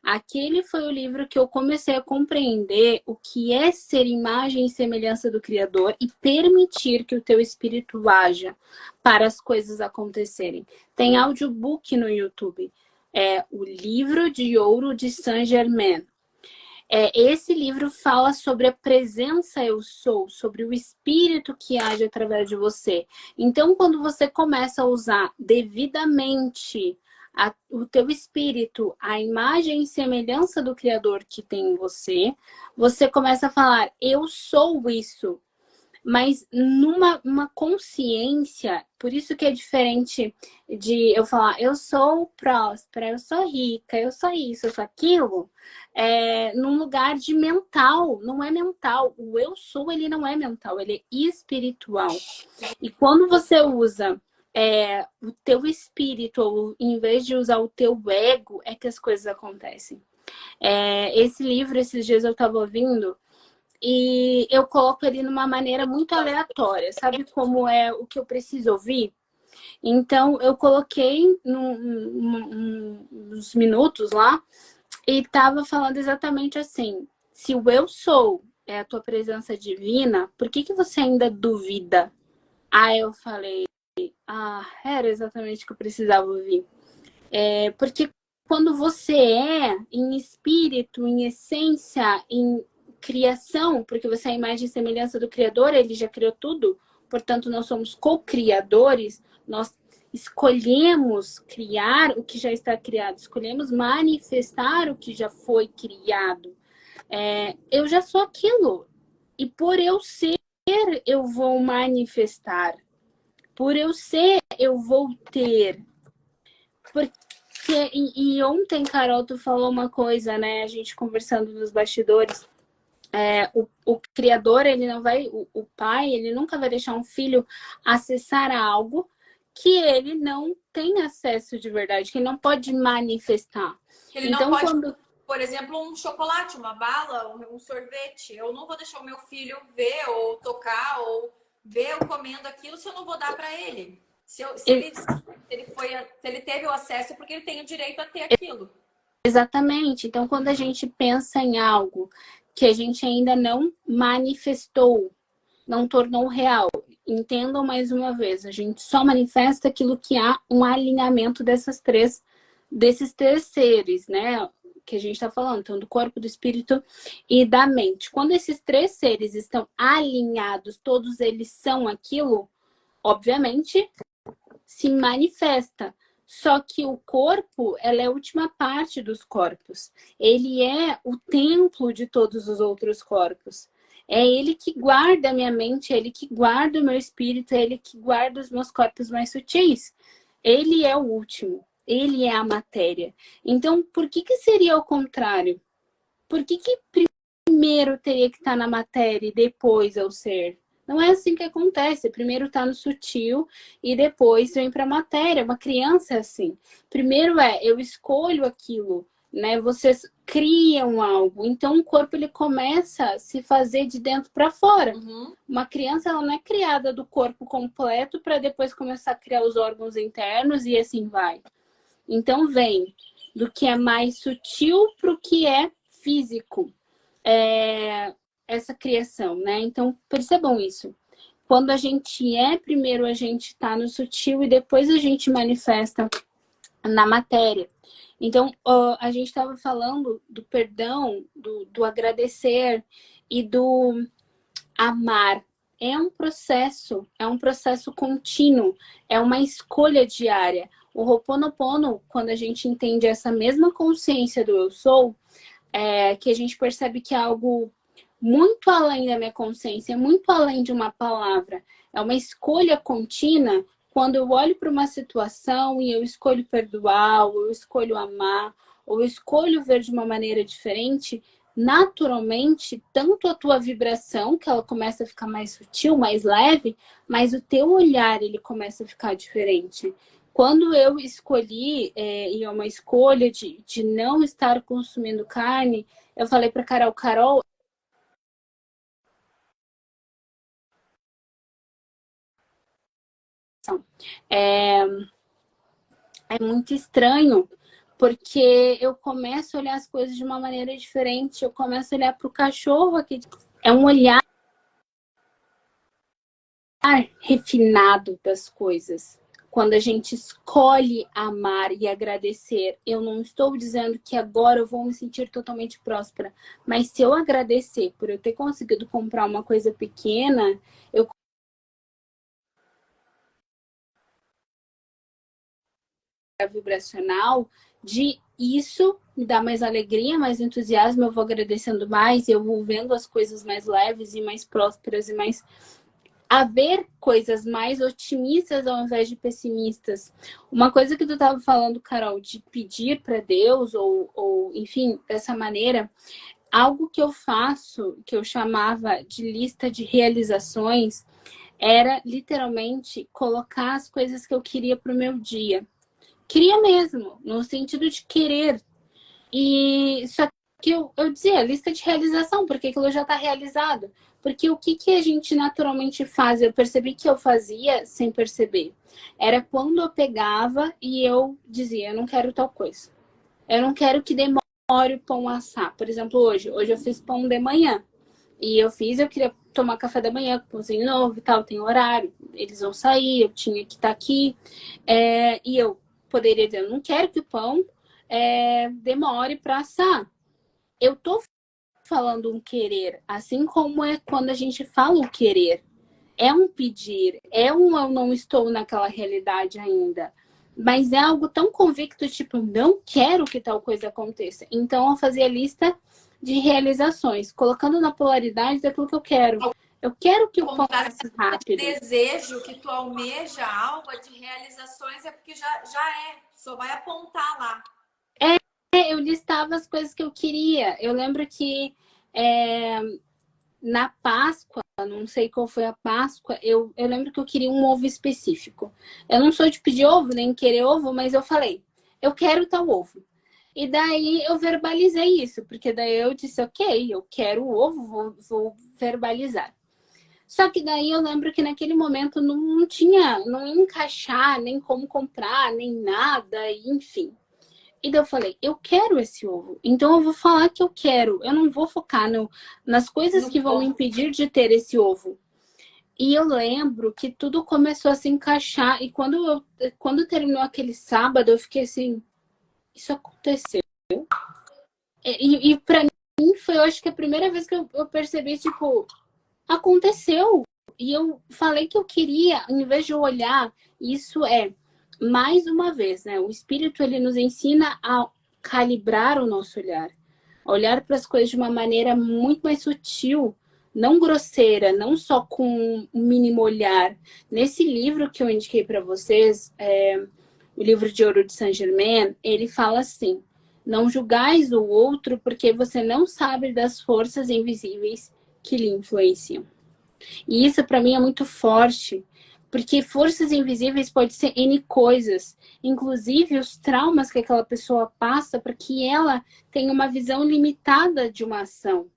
Aquele foi o livro que eu comecei a compreender o que é ser imagem e semelhança do Criador e permitir que o teu espírito haja para as coisas acontecerem. Tem audiobook no YouTube. É o livro de ouro de Saint-Germain. Esse livro fala sobre a presença eu sou, sobre o espírito que age através de você. Então, quando você começa a usar devidamente o teu espírito, a imagem e semelhança do Criador que tem em você, você começa a falar, eu sou isso. Mas numa consciência, por isso que é diferente de eu falar, eu sou próspera, eu sou rica, eu sou isso, eu sou aquilo, num lugar de mental, não é mental. O eu sou, ele não é mental, ele é espiritual. E quando você usa o teu espírito, ou em vez de usar o teu ego, é que as coisas acontecem. Esse livro, esses dias eu estava ouvindo, e eu coloco ele numa maneira muito aleatória. Sabe como é o que eu preciso ouvir? Então, eu coloquei uns minutos lá e estava falando exatamente assim. Se o eu sou é a tua presença divina, por que você ainda duvida? Aí eu falei, era exatamente o que eu precisava ouvir. Porque quando você é em espírito, em essência, em criação, porque você é a imagem e semelhança do Criador, ele já criou tudo, portanto nós somos co-criadores, nós escolhemos criar o que já está criado, escolhemos manifestar o que já foi criado. Eu já sou aquilo. E por eu ser, eu vou manifestar. Por eu ser, eu vou ter. E ontem, Carol, tu falou uma coisa, né? A gente conversando nos bastidores. O criador, ele não vai, o pai, ele nunca vai deixar um filho acessar algo que ele não tem acesso de verdade, que ele não pode manifestar. Ele não Então, pode, quando por exemplo, um chocolate, uma bala, um sorvete. Eu não vou deixar o meu filho ver ou tocar ou ver eu comendo aquilo se eu não vou dar para ele. Se ele teve o acesso é porque ele tem o direito a ter aquilo. Exatamente. Então, quando a gente pensa em algo que a gente ainda não manifestou, não tornou real, entendam mais uma vez, a gente só manifesta aquilo que há um alinhamento desses três seres, né? Que a gente está falando, então, do corpo, do espírito e da mente. Quando esses três seres estão alinhados, todos eles são aquilo, obviamente, se manifesta. Só que o corpo, ela é a última parte dos corpos. Ele é o templo de todos os outros corpos. É ele que guarda a minha mente, é ele que guarda o meu espírito, é ele que guarda os meus corpos mais sutis. Ele é o último, ele é a matéria. Então, por que seria o contrário? Por que primeiro teria que estar na matéria e depois ao ser? Não é assim que acontece. Primeiro está no sutil e depois vem para a matéria. Uma criança é assim. Primeiro eu escolho aquilo, né? Vocês criam algo. Então o corpo ele começa a se fazer de dentro para fora. Uhum. Uma criança ela não é criada do corpo completo para depois começar a criar os órgãos internos e assim vai. Então vem do que é mais sutil para o que é físico. Essa criação, né? Então, percebam isso. Quando a gente primeiro a gente está no sutil e depois a gente manifesta na matéria. Então, a gente estava falando do perdão, do agradecer e do amar. É um processo contínuo, é uma escolha diária. O Ho'oponopono, quando a gente entende essa mesma consciência do eu sou, que a gente percebe que é algo muito além da minha consciência, muito além de uma palavra. É uma escolha contínua quando eu olho para uma situação e eu escolho perdoar, ou eu escolho amar, ou eu escolho ver de uma maneira diferente, naturalmente, tanto a tua vibração, que ela começa a ficar mais sutil, mais leve, mas o teu olhar, ele começa a ficar diferente. Quando eu escolhi, e é uma escolha de não estar consumindo carne, eu falei para Carol, é, é muito estranho, porque eu começo a olhar as coisas de uma maneira diferente, eu começo a olhar para o cachorro aqui. É um olhar refinado das coisas. Quando a gente escolhe amar e agradecer, eu não estou dizendo que agora eu vou me sentir totalmente próspera, mas se eu agradecer por eu ter conseguido comprar uma coisa pequena, eu vibracional de isso me dá mais alegria, mais entusiasmo, eu vou agradecendo mais, eu vou vendo as coisas mais leves e mais prósperas e mais haver coisas mais otimistas ao invés de pessimistas. Uma coisa que tu estava falando, Carol, de pedir para Deus ou enfim, dessa maneira, algo que eu faço, que eu chamava de lista de realizações, era literalmente colocar as coisas que eu queria para o meu dia. Queria mesmo, no sentido de querer. E só que eu dizia, lista de realização, porque aquilo já está realizado. Porque o que a gente naturalmente faz? Eu percebi que eu fazia sem perceber. Era quando eu pegava e eu dizia, eu não quero tal coisa. Eu não quero que demore o pão a assar. Por exemplo, hoje eu fiz pão de manhã. E eu queria tomar café da manhã com pãozinho novo e tal, tem horário. Eles vão sair, eu tinha que estar aqui. E eu poderia dizer, eu não quero que o pão demore para assar. Eu tô falando um querer, assim como é quando a gente fala o querer. é um pedir, é um eu não estou naquela realidade ainda. Mas é algo tão convicto, tipo, não quero que tal coisa aconteça. Então eu fazia lista de realizações, colocando na polaridade daquilo que eu quero. Eu quero que o pão Contrário passe de rápido. desejo, que tu almeja algo, de realizações é porque já é, só vai apontar lá. Eu listava as coisas que eu queria. Eu lembro que na Páscoa, não sei qual foi a Páscoa, eu lembro que eu queria um ovo específico. Eu não sou de pedir ovo, nem querer ovo, mas eu falei, eu quero tal ovo. E daí eu verbalizei isso, porque daí eu disse, ok, eu quero o ovo, vou verbalizar. Só que daí eu lembro que naquele momento não tinha, não ia encaixar, nem como comprar, nem nada, enfim. E daí eu falei, eu quero esse ovo. Então eu vou falar que eu quero. Eu não vou focar nas coisas No que vão me ponto. impedir de ter esse ovo. E eu lembro que tudo começou a se encaixar. E quando terminou aquele sábado, eu fiquei assim, isso aconteceu. E pra mim foi, eu acho que a primeira vez que eu percebi, tipo, aconteceu. E eu falei que eu queria, em vez de eu olhar, isso mais uma vez, né? O espírito, ele nos ensina a calibrar o nosso olhar. Olhar para as coisas de uma maneira muito mais sutil, não grosseira, não só com um mínimo olhar. Nesse livro que eu indiquei para vocês, o livro de Ouro de Saint-Germain, ele fala assim: não julgais o outro porque você não sabe das forças invisíveis que lhe influenciam. E isso para mim é muito forte, porque forças invisíveis pode ser N coisas, inclusive os traumas que aquela pessoa passa para que ela tenha uma visão limitada de uma ação.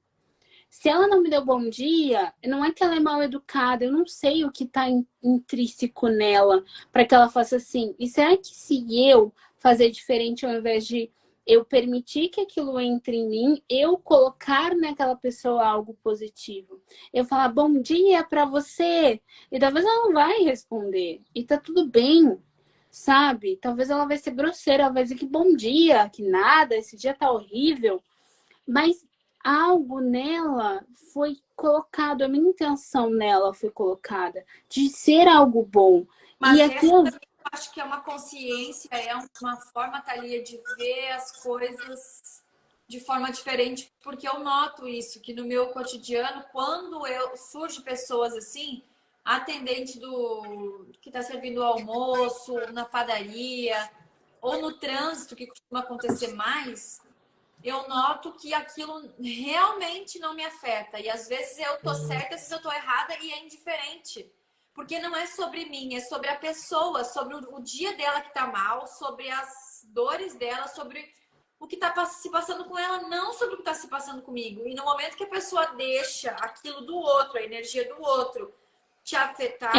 Se ela não me deu bom dia, não é que ela é mal educada, eu não sei o que está intrínseco nela para que ela faça assim. E será que se eu fazer diferente ao invés de eu permitir que aquilo entre em mim, eu colocar naquela pessoa algo positivo? Eu falar bom dia para você, e talvez ela não vai responder, e tá tudo bem, sabe? Talvez ela vai ser grosseira, ela vai dizer que bom dia, que nada, esse dia tá horrível, mas algo nela foi colocado, a minha intenção nela foi colocada, de ser algo bom. E Mas essa aquilo. também eu acho que é uma consciência, é uma forma, Thalia, de ver as coisas de forma diferente, porque eu noto isso, que no meu cotidiano, quando eu surge pessoas assim, atendente do que está servindo o almoço, na padaria, ou no trânsito, que costuma acontecer mais, eu noto que aquilo realmente não me afeta. E às vezes eu tô certa, às vezes eu tô errada e é indiferente. Porque não é sobre mim, é sobre a pessoa, sobre o dia dela que tá mal, sobre as dores dela, sobre o que tá se passando com ela, não sobre o que tá se passando comigo. E no momento que a pessoa deixa aquilo do outro, a energia do outro, te afetar,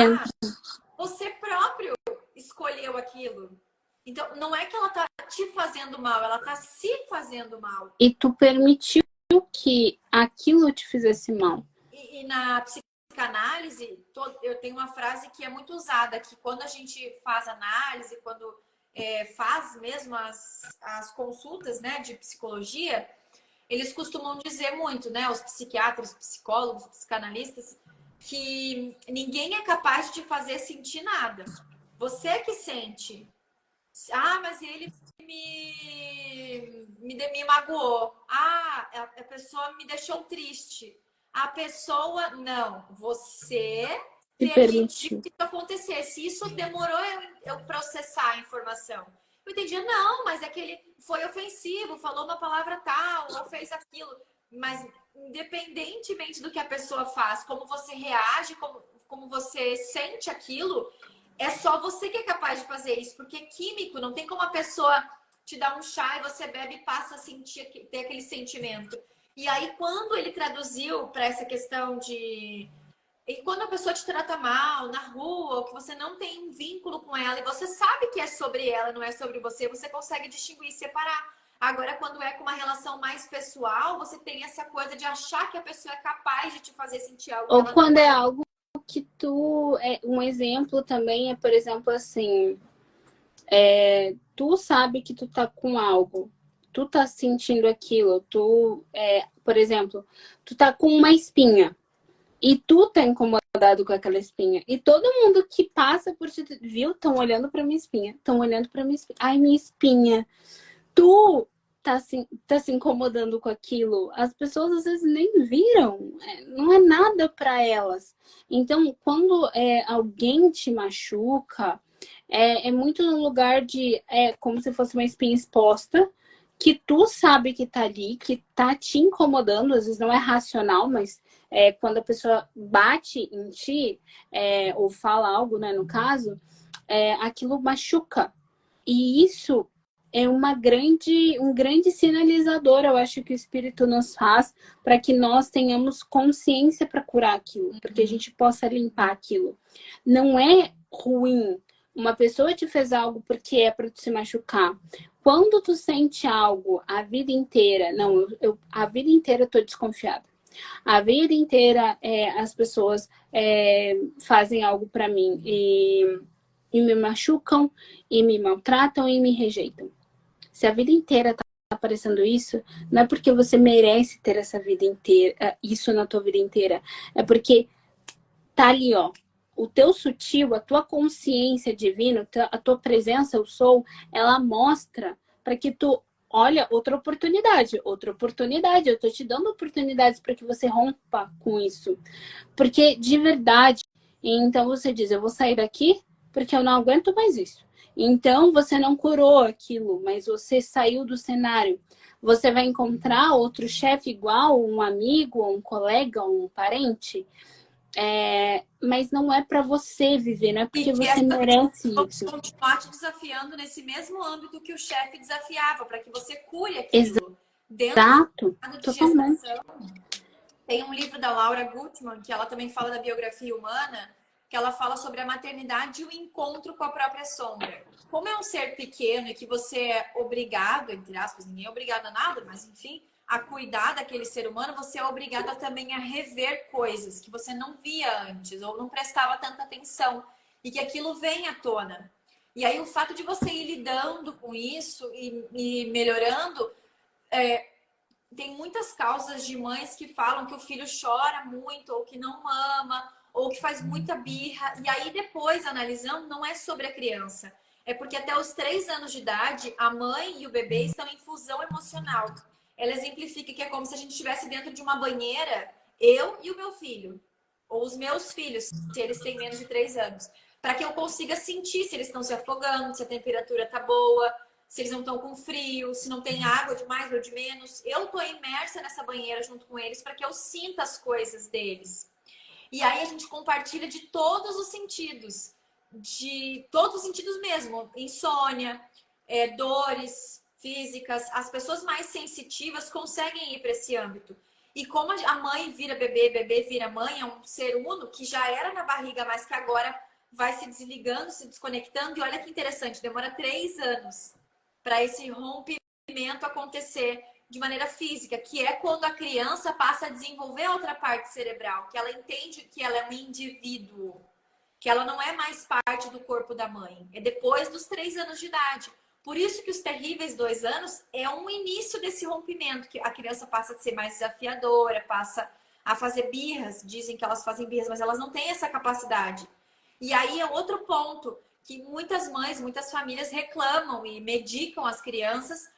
você próprio escolheu aquilo. Então, não é que ela tá te fazendo mal, ela tá se fazendo mal. E tu permitiu que aquilo te fizesse mal. E na psicanálise, eu tenho uma frase que é muito usada, que quando a gente faz análise, quando faz mesmo as consultas, né, de psicologia, eles costumam dizer muito, né, os psiquiatras, psicólogos, psicanalistas, que ninguém é capaz de te fazer sentir nada. Você que sente. Ah, mas ele me magoou. Ah, a pessoa me deixou triste. A pessoa, não. Você Te permitiu permitiu. que isso acontecesse. Se isso demorou eu processar a informação. Eu entendia, não, mas é que ele foi ofensivo, falou uma palavra tal, ou fez aquilo. Mas independentemente do que a pessoa faz, como você reage, como você sente aquilo, é só você que é capaz de fazer isso, porque é químico, não tem como a pessoa te dar um chá e você bebe e passa a sentir, ter aquele sentimento. E aí, quando ele traduziu para essa questão de. E quando a pessoa te trata mal na rua, ou que você não tem um vínculo com ela, e você sabe que é sobre ela, não é sobre você, você consegue distinguir e separar. Agora, quando é com uma relação mais pessoal, você tem essa coisa de achar que a pessoa é capaz de te fazer sentir algo que Ou ela não quando é é. algo que tu. Um exemplo também é, por exemplo, assim. Tu sabe que tu tá com algo. Tu tá sentindo aquilo. Por exemplo, tu tá com uma espinha. E tu tá incomodado incomodado com aquela espinha. E todo mundo que passa por ti, viu? Estão olhando pra minha espinha. Estão olhando pra minha espinha. Ai, minha espinha. Tu tá se incomodando com aquilo. As pessoas às vezes nem viram. Não é nada pra elas. Então, quando alguém te machuca, é muito no lugar de... É como se fosse uma espinha exposta, que tu sabe que tá ali, que tá te incomodando. Às vezes não é racional, mas quando a pessoa bate em ti, ou fala algo, né, no caso, aquilo machuca. E isso é um grande sinalizador, eu acho que o Espírito nos faz para que nós tenhamos consciência para curar aquilo, para que a gente possa limpar aquilo. Não é ruim. Uma pessoa te fez algo porque é para te se machucar. Quando tu sente algo a vida inteira, não, a vida inteira eu tô desconfiada. A vida inteira as pessoas fazem algo para mim e me machucam, e me maltratam e me rejeitam. Se a vida inteira tá aparecendo isso, não é porque você merece ter essa vida inteira, isso na tua vida inteira. É porque tá ali, ó. O teu sutil, a tua consciência divina, a tua presença, eu sou, ela mostra para que tu, olha, outra oportunidade. Eu tô te dando oportunidades para que você rompa com isso. Porque de verdade, então você diz, eu vou sair daqui porque eu não aguento mais isso. Então você não curou aquilo, mas você saiu do cenário. Você vai encontrar outro chefe igual, um amigo, um colega, um parente, mas não é para você viver, não é porque E que você essa merece pessoa isso. continuar te desafiando nesse mesmo âmbito que o chefe desafiava, para que você cure aquilo. Dentro Exato, do de totalmente. gestação, tem um livro da Laura Gutman, que ela também fala da biografia humana, que ela fala sobre a maternidade e o encontro com a própria sombra. Como é um ser pequeno e que você é obrigado, entre aspas, ninguém é obrigado a nada, mas enfim, a cuidar daquele ser humano, você é obrigado também a rever coisas que você não via antes ou não prestava tanta atenção e que aquilo vem à tona. E aí o fato de você ir lidando com isso e melhorando, tem muitas causas de mães que falam que o filho chora muito, ou que não ama, ou que faz muita birra. E aí, depois, analisando, não é sobre a criança. É porque até os 3 anos de idade, a mãe e o bebê estão em fusão emocional. Ela exemplifica que é como se a gente estivesse dentro de uma banheira, eu e o meu filho. Ou os meus filhos, se eles têm menos de 3 anos. Para que eu consiga sentir se eles estão se afogando, se a temperatura está boa, se eles não estão com frio, se não tem água de mais ou de menos. Eu tô imersa nessa banheira junto com eles para que eu sinta as coisas deles. E aí a gente compartilha de todos os sentidos, de todos os sentidos mesmo, insônia, dores físicas. As pessoas mais sensitivas conseguem ir para esse âmbito. E como a mãe vira bebê, bebê vira mãe, é um ser uno que já era na barriga, mas que agora vai se desligando, se desconectando. E olha que interessante, demora 3 anos para esse rompimento acontecer de maneira física, que é quando a criança passa a desenvolver a outra parte cerebral, que ela entende que ela é um indivíduo, que ela não é mais parte do corpo da mãe. É depois dos 3 anos de idade. Por isso que os terríveis 2 anos é um início desse rompimento, que a criança passa a ser mais desafiadora, passa a fazer birras. Dizem que elas fazem birras, mas elas não têm essa capacidade. E aí é outro ponto que muitas mães, muitas famílias reclamam e medicam as crianças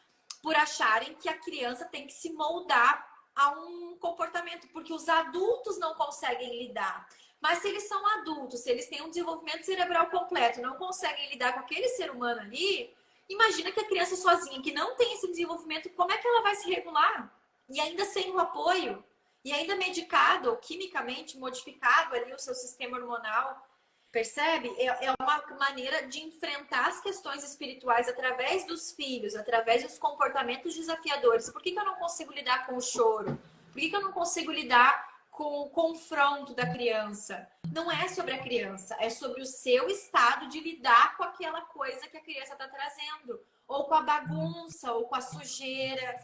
por acharem que a criança tem que se moldar a um comportamento, porque os adultos não conseguem lidar. Mas se eles são adultos, se eles têm um desenvolvimento cerebral completo, não conseguem lidar com aquele ser humano ali, imagina que a criança sozinha, que não tem esse desenvolvimento, como é que ela vai se regular? E ainda sem o apoio, e ainda medicado ou quimicamente modificado ali o seu sistema hormonal. Percebe? É uma maneira de enfrentar as questões espirituais através dos filhos, através dos comportamentos desafiadores. Por que eu não consigo lidar com o choro? Por que eu não consigo lidar com o confronto da criança? Não é sobre a criança, é sobre o seu estado de lidar com aquela coisa que a criança está trazendo. Ou com a bagunça, ou com a sujeira,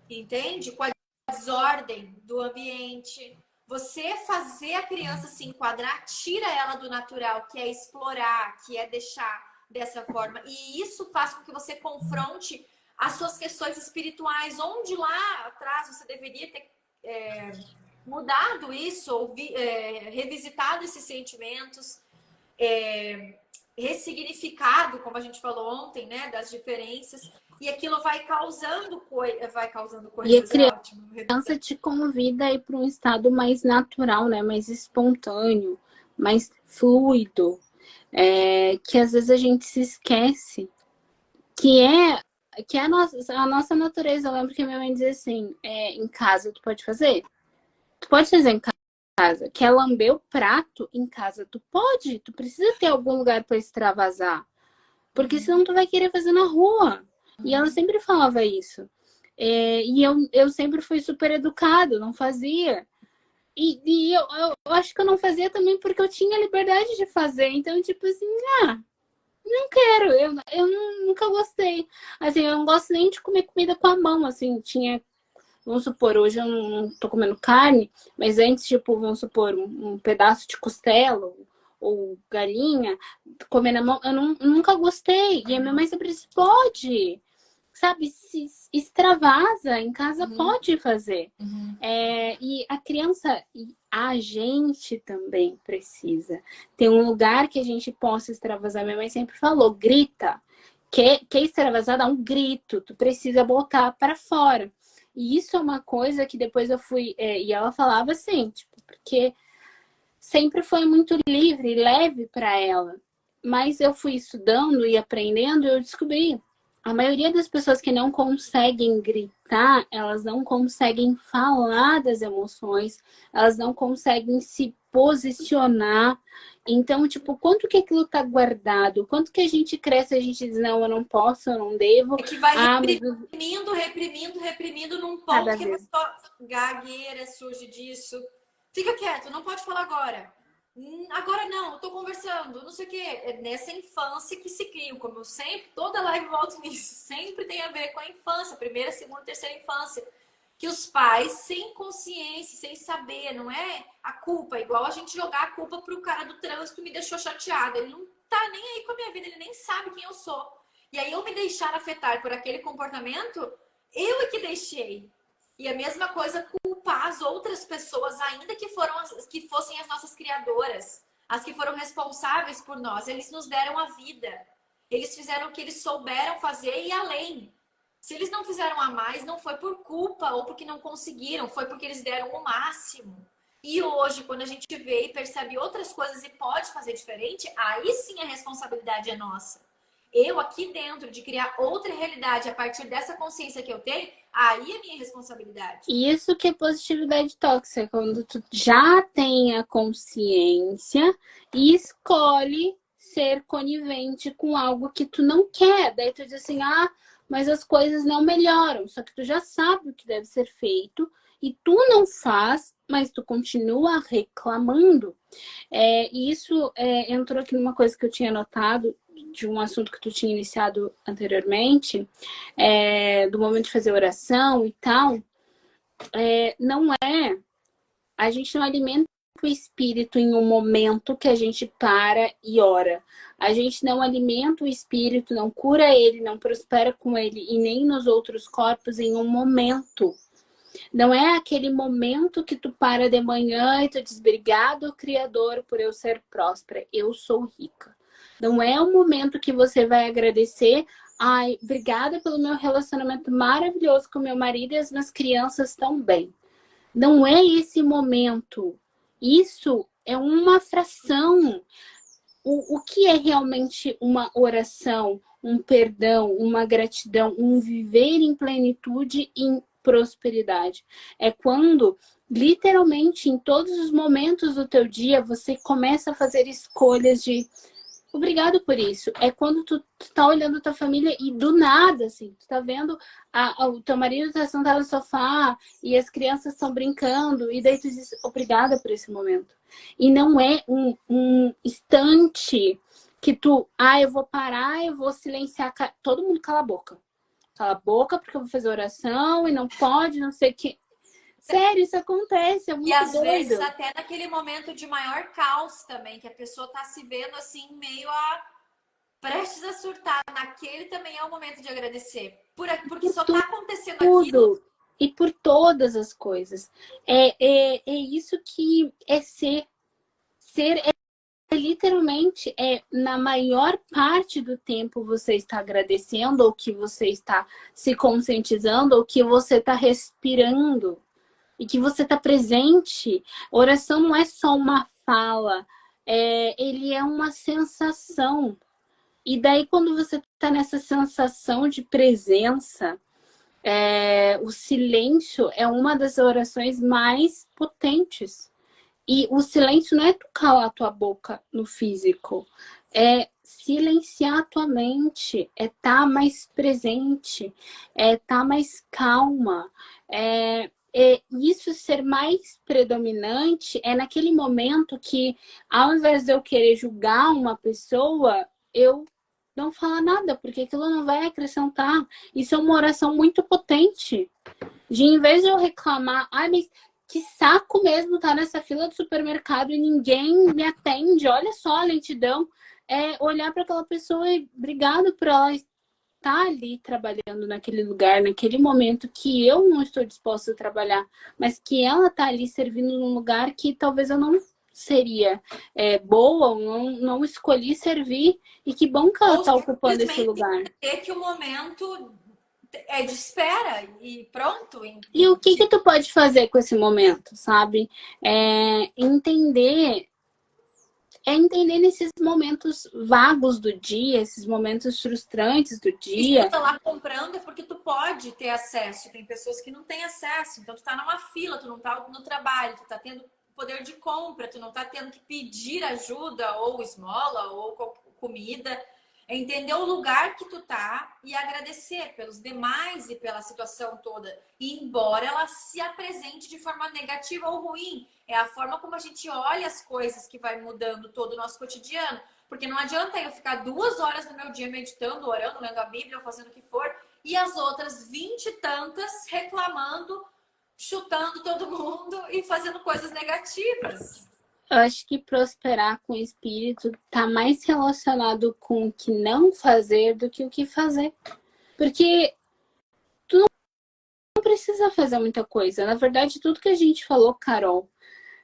entende? Com a desordem do ambiente. Você fazer a criança se enquadrar, tira ela do natural, que é explorar, que é deixar dessa forma. E isso faz com que você confronte as suas questões espirituais, onde lá atrás você deveria ter mudado isso, revisitado esses sentimentos, ressignificado, como a gente falou ontem, né, das diferenças, e aquilo vai causando E a coisas, é ótimo. criança te convida a ir para um estado mais natural, né? Mais espontâneo, mais fluido, que às vezes a gente se esquece, que é a nossa natureza. Eu lembro que minha mãe dizia assim, em casa tu pode fazer? Tu pode fazer em casa. Quer lamber o prato em casa? Tu pode. Tu precisa ter algum lugar para extravasar. Porque senão tu vai querer fazer na rua. E ela sempre falava isso. E eu sempre fui super educada, não fazia. E eu acho que eu não fazia também porque eu tinha liberdade de fazer. Então, tipo assim, não quero. Nunca gostei. Assim, eu não gosto nem de comer comida com a mão. Assim, vamos supor, hoje eu não tô comendo carne, mas antes, tipo, vamos supor, um pedaço de costela ou galinha, comer na mão, nunca gostei. E a minha mãe sempre disse, pode, sabe, se extravasa, em casa pode fazer. E a criança, e a gente também precisa ter um lugar que a gente possa extravasar. Minha mãe sempre falou, grita. Quer extravasar, dá um grito, tu precisa botar para fora. E isso é uma coisa que depois eu fui... e ela falava assim, tipo, porque sempre foi muito livre e leve para ela. Mas eu fui estudando e aprendendo e eu descobri. A maioria das pessoas que não conseguem gritar, elas não conseguem falar das emoções, elas não conseguem se posicionar. Então, tipo, quanto que aquilo tá guardado? Quanto que a gente cresce, a gente diz, não, eu não posso, eu não devo. É que vai Mas reprimindo num cada ponto que a vez. pessoa gagueira surge disso. Fica quieto, não pode falar agora. Agora não, eu tô conversando, não sei o quê. É nessa infância que se criam, como eu sempre, toda live volto nisso, sempre tem a ver com a infância, primeira, segunda, terceira infância. Que os pais, sem consciência, sem saber, não é a culpa, igual a gente jogar a culpa pro cara do trânsito me deixou chateada. Ele não tá nem aí com a minha vida, ele nem sabe quem eu sou. E aí eu me deixar afetar por aquele comportamento, eu é que deixei. E a mesma coisa culpar as outras pessoas, ainda que fossem as nossas criadoras, as que foram responsáveis por nós. Eles nos deram a vida. Eles fizeram o que eles souberam fazer e além. Se eles não fizeram a mais, não foi por culpa ou porque não conseguiram, foi porque eles deram o máximo. E hoje, quando a gente vê e percebe outras coisas e pode fazer diferente, aí sim a responsabilidade é nossa. Eu aqui dentro de criar outra realidade a partir dessa consciência que eu tenho, aí é minha responsabilidade. E isso que é positividade tóxica, quando tu já tem a consciência e escolhe ser conivente com algo que tu não quer. Daí tu diz assim, mas as coisas não melhoram. Só que tu já sabe o que deve ser feito e tu não faz, mas tu continua reclamando. E isso entrou aqui numa coisa que eu tinha notado de um assunto que tu tinha iniciado anteriormente, do momento de fazer oração e tal. Não é, a gente não alimenta o espírito em um momento que a gente para e ora. A gente não alimenta o espírito, não cura ele, não prospera com ele e nem nos outros corpos em um momento. Não é aquele momento que tu para de manhã e tu diz, obrigado, Criador, por eu ser próspera. Eu sou rica. Não é o momento que você vai agradecer. Ai, obrigada pelo meu relacionamento maravilhoso com meu marido e as minhas crianças estão bem. Não é esse momento. Isso é uma fração. O que é realmente uma oração, um perdão, uma gratidão, um viver em plenitude e em prosperidade? É quando, literalmente, em todos os momentos do teu dia, você começa a fazer escolhas de obrigado por isso. É quando tu tá olhando a tua família e do nada, assim, tu tá vendo o teu marido tá sentado no sofá e as crianças estão brincando e daí tu diz obrigada por esse momento. E não é um instante que eu vou parar, eu vou silenciar, todo mundo cala a boca. Cala a boca porque eu vou fazer oração e não pode, não sei o que. Sério, isso acontece, é E muito às vezes doido. até naquele momento de maior caos também, que a pessoa tá se vendo assim, meio a prestes a surtar. Naquele também é o momento de agradecer. Porque só tá acontecendo aquilo Tudo. e por todas as coisas. É isso que é ser. Ser literalmente, na maior parte do tempo você está agradecendo, ou que você está se conscientizando, ou que você está respirando, e que você está presente. Oração não é só uma fala, ele é uma sensação. E daí, quando você está nessa sensação de presença, o silêncio é uma das orações mais potentes. E o silêncio não é tu calar a tua boca no físico, é silenciar a tua mente, é estar mais presente, é estar mais calma. Isso ser mais predominante é naquele momento que, ao invés de eu querer julgar uma pessoa, eu não falo nada, porque aquilo não vai acrescentar. Isso é uma oração muito potente. De, em vez de eu reclamar, ai, mas que saco mesmo tá nessa fila do supermercado e ninguém me atende. Olha só a lentidão. Olhar para aquela pessoa e obrigado por ela estar ali trabalhando naquele lugar, naquele momento que eu não estou disposta a trabalhar, mas que ela tá ali servindo num lugar que talvez eu não seria boa, ou não escolhi servir, e que bom que ela tá ocupando esse lugar. É que o momento é de espera e pronto. E o que tu pode fazer com esse momento, sabe? Entender nesses momentos vagos do dia, esses momentos frustrantes do dia. E se tu tá lá comprando é porque tu pode ter acesso. Tem pessoas que não têm acesso. Então tu tá numa fila, tu não tá no trabalho, tu tá tendo poder de compra, tu não tá tendo que pedir ajuda ou esmola ou comida. É entender o lugar que tu tá e agradecer pelos demais e pela situação toda. E embora ela se apresente de forma negativa ou ruim, é a forma como a gente olha as coisas que vai mudando todo o nosso cotidiano. Porque não adianta eu ficar 2 horas no meu dia meditando, orando, lendo a Bíblia ou fazendo o que for, e as outras 20 e tantas reclamando, chutando todo mundo e fazendo coisas negativas. Eu acho que prosperar com o espírito tá mais relacionado com o que não fazer do que o que fazer. Porque tu não precisa fazer muita coisa. Na verdade, tudo que a gente falou, Carol,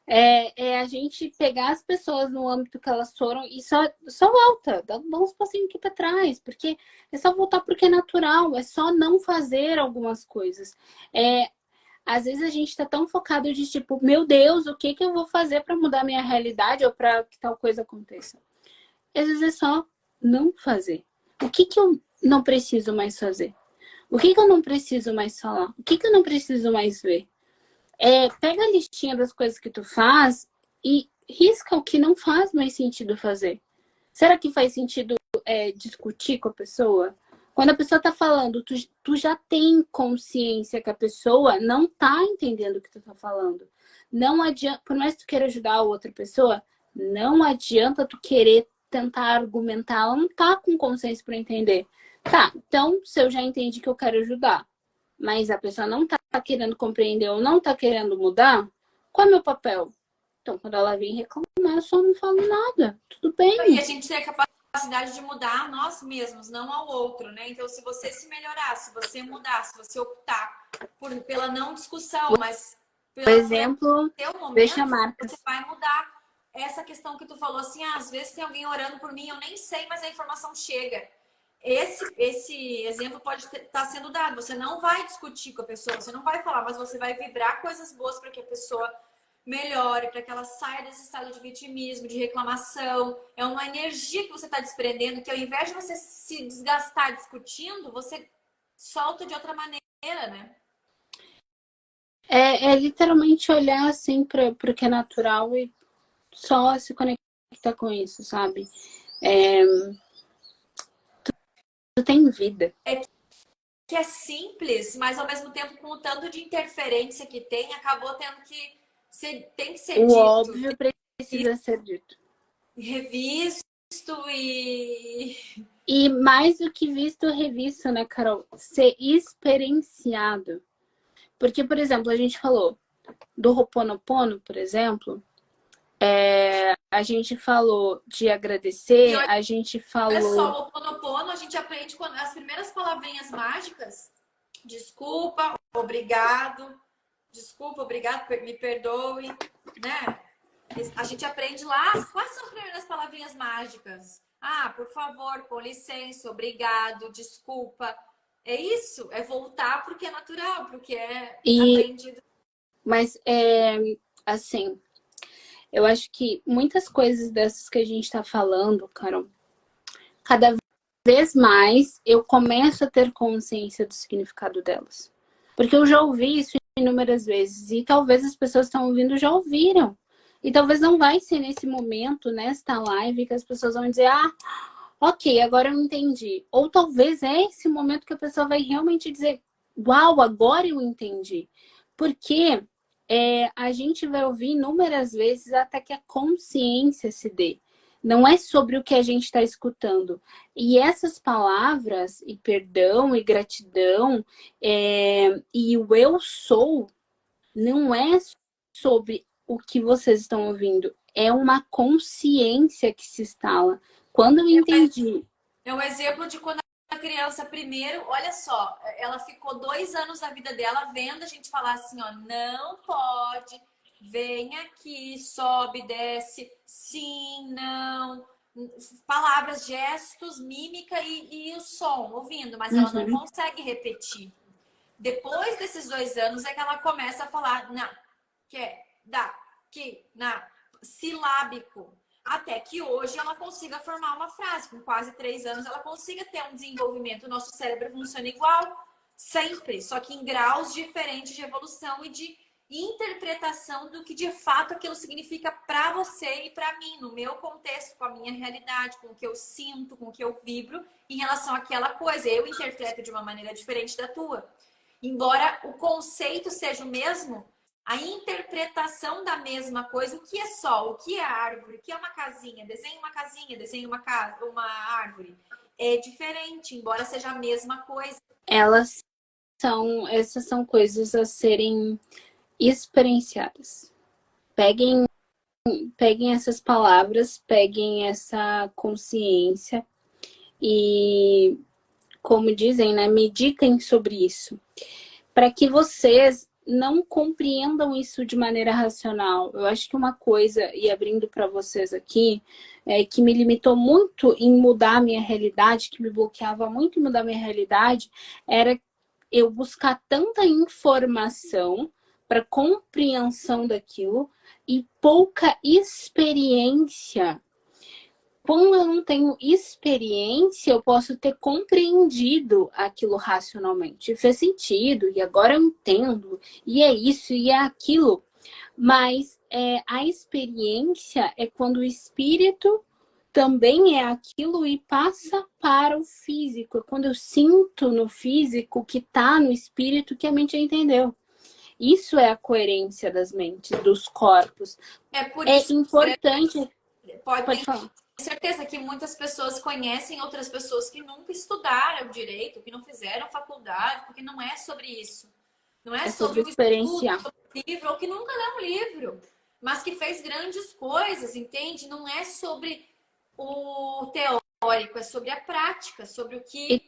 é a gente pegar as pessoas no âmbito que elas foram e só volta, dá uns passinhos aqui para trás, porque é só voltar porque é natural, é só não fazer algumas coisas. Às vezes a gente está tão focado de tipo, meu Deus, o que eu vou fazer para mudar minha realidade ou para que tal coisa aconteça? Às vezes é só não fazer. O que eu não preciso mais fazer? O que eu não preciso mais falar? O que eu não preciso mais ver? Pega a listinha das coisas que tu faz e risca o que não faz mais sentido fazer. Será que faz sentido discutir com a pessoa? Quando a pessoa tá falando, tu já tem consciência que a pessoa não tá entendendo o que tu tá falando. Não adianta, por mais que tu queira ajudar a outra pessoa, não adianta tu querer tentar argumentar. Ela não tá com consciência para entender. Tá, então se eu já entendi que eu quero ajudar, mas a pessoa não tá querendo compreender ou não tá querendo mudar, qual é o meu papel? Então, quando ela vem reclamar, eu só não falo nada. Tudo bem. E a gente tem a capacidade de mudar nós mesmos, não ao outro, né? Então, se você se melhorar, se você mudar, se você optar pela não discussão, mas Por exemplo, deixa a marca. você vai mudar. Essa questão que tu falou assim, às vezes tem alguém orando por mim, eu nem sei, mas a informação chega. Esse exemplo pode estar sendo dado. Você não vai discutir com a pessoa, você não vai falar, mas você vai vibrar coisas boas para que a pessoa melhore, para que ela saia desse estado de vitimismo, de reclamação. É uma energia que você está desprendendo, que ao invés de você se desgastar discutindo, você solta de outra maneira, né? É literalmente olhar assim para o que é natural e só se conectar com isso, sabe? Tu tem vida. Que é simples, mas ao mesmo tempo, com o tanto de interferência que tem, acabou tendo que tem que ser o dito. O óbvio precisa ser dito. Revisto e... E mais do que visto, revisto, né, Carol? Ser experienciado. Porque, por exemplo, a gente falou do Ho'oponopono, por exemplo. A gente falou de agradecer, a gente falou... Olha só, o Ho'oponopono, a gente aprende quando as primeiras palavrinhas mágicas. Desculpa, obrigado, desculpa, obrigado, me perdoe, né? A gente aprende lá, quais são as primeiras palavrinhas mágicas? Ah, por favor, com licença, obrigado, desculpa. É isso, é voltar porque é natural, porque é aprendido. Mas, assim, eu acho que muitas coisas dessas que a gente tá falando, Carol, cada vez mais eu começo a ter consciência do significado delas. Porque eu já ouvi isso inúmeras vezes e talvez as pessoas que estão ouvindo já ouviram. E talvez não vai ser nesse momento, nesta live, que as pessoas vão dizer, ah, ok, agora eu entendi. Ou talvez é esse momento que a pessoa vai realmente dizer, uau, agora eu entendi. Porque a gente vai ouvir inúmeras vezes até que a consciência se dê. Não é sobre o que a gente está escutando. E essas palavras, e perdão, e gratidão, e o eu sou, não é sobre o que vocês estão ouvindo. É uma consciência que se instala. Quando eu entendi. É um exemplo de quando a criança, primeiro, olha só, ela ficou 2 anos da vida dela vendo a gente falar assim, ó, não pode, vem aqui, sobe, desce, sim, não, palavras, gestos, mímica e o som, ouvindo, mas ela não consegue repetir. Depois desses 2 anos é que ela começa a falar, não, quer, dá, que, na, silábico. Até que hoje ela consiga formar uma frase. Com quase 3 anos, ela consiga ter um desenvolvimento. O nosso cérebro funciona igual, sempre, só que em graus diferentes de evolução e de interpretação do que de fato aquilo significa para você e para mim, no meu contexto, com a minha realidade, com o que eu sinto, com o que eu vibro em relação àquela coisa. Eu interpreto de uma maneira diferente da tua. Embora o conceito seja o mesmo, a interpretação da mesma coisa, o que é sol, o que é árvore, o que é uma casinha, desenhe uma casa, uma árvore, é diferente, embora seja a mesma coisa. Essas são coisas a serem experienciadas. Peguem essas palavras, peguem essa consciência e, como dizem, né, meditem sobre isso. Para que vocês não compreendam isso de maneira racional. Eu acho que uma coisa, e abrindo para vocês aqui, que me limitou muito em mudar a minha realidade, que me bloqueava muito em mudar a minha realidade, era eu buscar tanta informação para compreensão daquilo e pouca experiência. Quando eu não tenho experiência, eu posso ter compreendido aquilo racionalmente. E fez sentido, e agora eu entendo, e é isso, e é aquilo. Mas a experiência é quando o espírito também é aquilo e passa para o físico. É quando eu sinto no físico que está no espírito que a mente já entendeu. Isso é a coerência das mentes, dos corpos. É por isso importante. Pode falar. Tenho certeza que muitas pessoas conhecem outras pessoas que nunca estudaram direito, que não fizeram faculdade, porque não é sobre isso. Não é sobre o experienciar. estudo, sobre o livro, ou que nunca leu um livro, mas que fez grandes coisas, entende? Não é sobre o teórico, é sobre a prática, sobre o que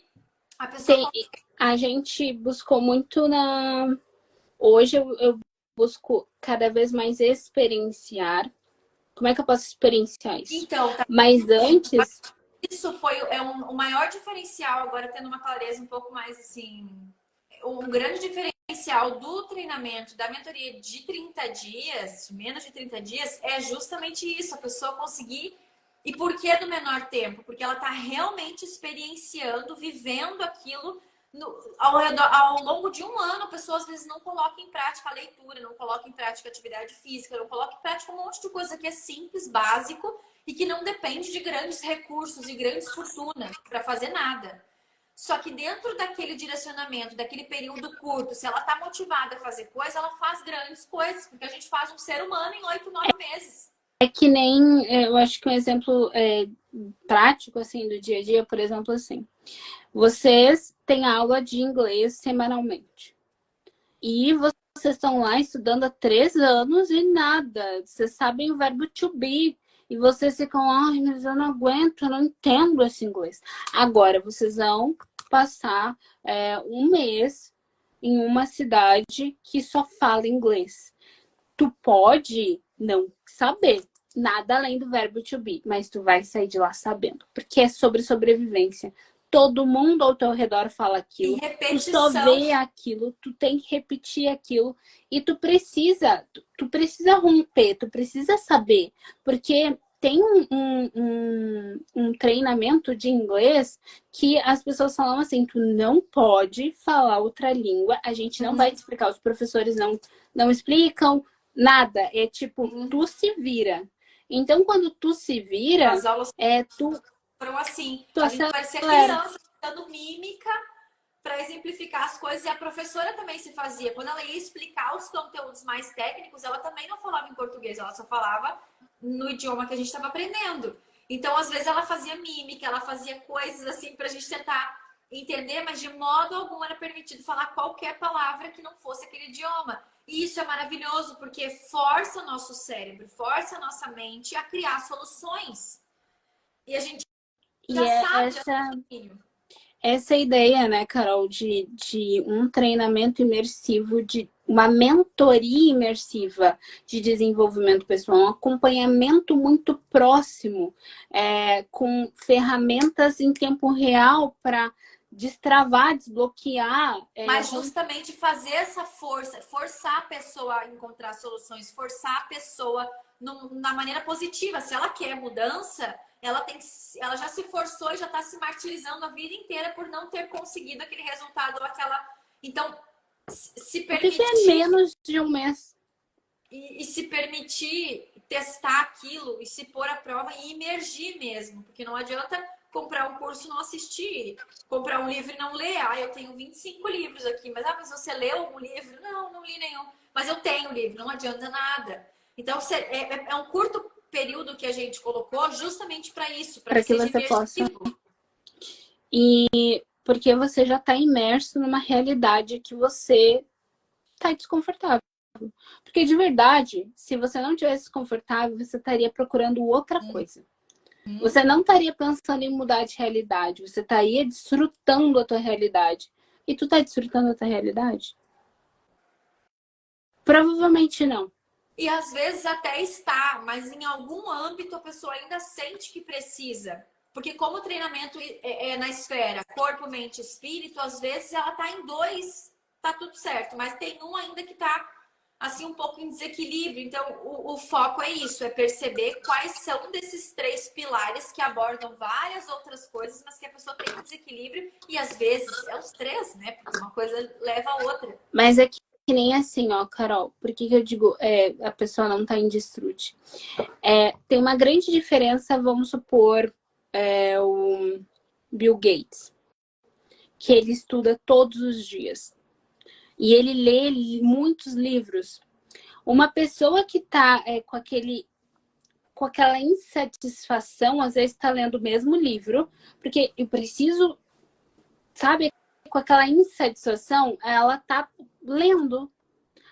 a pessoa... A gente buscou muito na... Hoje eu busco cada vez mais experienciar. Como é que eu posso experienciar isso? Então, tá. Mas antes... Isso foi o maior diferencial, agora tendo uma clareza um pouco mais assim... Um grande diferencial do treinamento, da mentoria de 30 dias, menos de 30 dias, é justamente isso, a pessoa conseguir... E por que do menor tempo? Porque ela está realmente experienciando, vivendo aquilo ao longo de um ano. A pessoa às vezes não coloca em prática a leitura, não coloca em prática a atividade física, não coloca em prática um monte de coisa que é simples, básico e que não depende de grandes recursos e grandes fortunas para fazer nada. Só que dentro daquele direcionamento, daquele período curto, se ela está motivada a fazer coisa, ela faz grandes coisas, porque a gente faz um ser humano em 8, 9 meses. É que nem, eu acho que um exemplo prático, assim, do dia a dia, por exemplo, assim. Vocês têm aula de inglês semanalmente. E vocês estão lá estudando há 3 anos e nada. Vocês sabem o verbo to be. E vocês ficam, ai, mas eu não aguento, eu não entendo esse inglês. Agora, vocês vão passar um mês em uma cidade que só fala inglês. Tu pode não saber nada além do verbo to be, mas tu vai sair de lá sabendo, porque é sobre sobrevivência. Todo mundo ao teu redor fala aquilo, tu só vê aquilo, tu tem que repetir aquilo e tu precisa romper, tu precisa saber, porque tem um treinamento de inglês que as pessoas falam assim, tu não pode falar outra língua, a gente não vai te explicar, os professores não explicam nada, é tipo, tu se vira. Então, quando tu se vira, as aulas tu foram assim, tu a gente parecia criança dando mímica para exemplificar as coisas, e a professora também se fazia. Quando ela ia explicar os conteúdos mais técnicos, ela também não falava em português, ela só falava no idioma que a gente estava aprendendo. Então, às vezes, ela fazia mímica, ela fazia coisas assim para a gente tentar entender, mas de modo algum era permitido falar qualquer palavra que não fosse aquele idioma. E isso é maravilhoso, porque força o nosso cérebro, força a nossa mente a criar soluções. E a gente já sabe essa ideia, né, Carol, de um treinamento imersivo, de uma mentoria imersiva de desenvolvimento pessoal, um acompanhamento muito próximo, com ferramentas em tempo real para destravar, desbloquear. Mas justamente fazer essa força, forçar a pessoa a encontrar soluções, forçar a pessoa na maneira positiva. Se ela quer mudança, ela já se forçou e já está se martirizando a vida inteira por não ter conseguido aquele resultado ou aquela. Então, se permitir. Por que é menos de um mês? E se permitir testar aquilo e se pôr à prova e imergir mesmo. Porque não adianta comprar um curso e não assistir, comprar um livro e não ler. Eu tenho 25 livros aqui, mas você leu algum livro? Não li nenhum. Mas eu tenho livro, não adianta nada. Então, é um curto período que a gente colocou justamente para isso, para que você possa. E porque você já está imerso numa realidade que você está desconfortável. Porque de verdade, se você não tivesse desconfortável, você estaria procurando outra coisa. Você não estaria pensando em mudar de realidade, você estaria desfrutando a tua realidade. E tu tá desfrutando a tua realidade? Provavelmente não. E às vezes até está, mas em algum âmbito a pessoa ainda sente que precisa. Porque como o treinamento é na esfera corpo, mente, espírito, às vezes ela tá em 2, tá tudo certo. Mas tem um ainda que tá assim um pouco em desequilíbrio. Então o foco é isso, é perceber quais são desses 3 pilares que abordam várias outras coisas, mas que a pessoa tem um desequilíbrio. E às vezes é os 3, né? Porque uma coisa leva a outra. Mas é que nem assim, ó, Carol, por que eu digo a pessoa não tá em desfrute? Tem uma grande diferença, vamos supor, o Bill Gates, que ele estuda todos os dias. E ele lê muitos livros. Uma pessoa que tá com aquela insatisfação, às vezes está lendo o mesmo livro, porque eu preciso, sabe, com aquela insatisfação, ela tá lendo.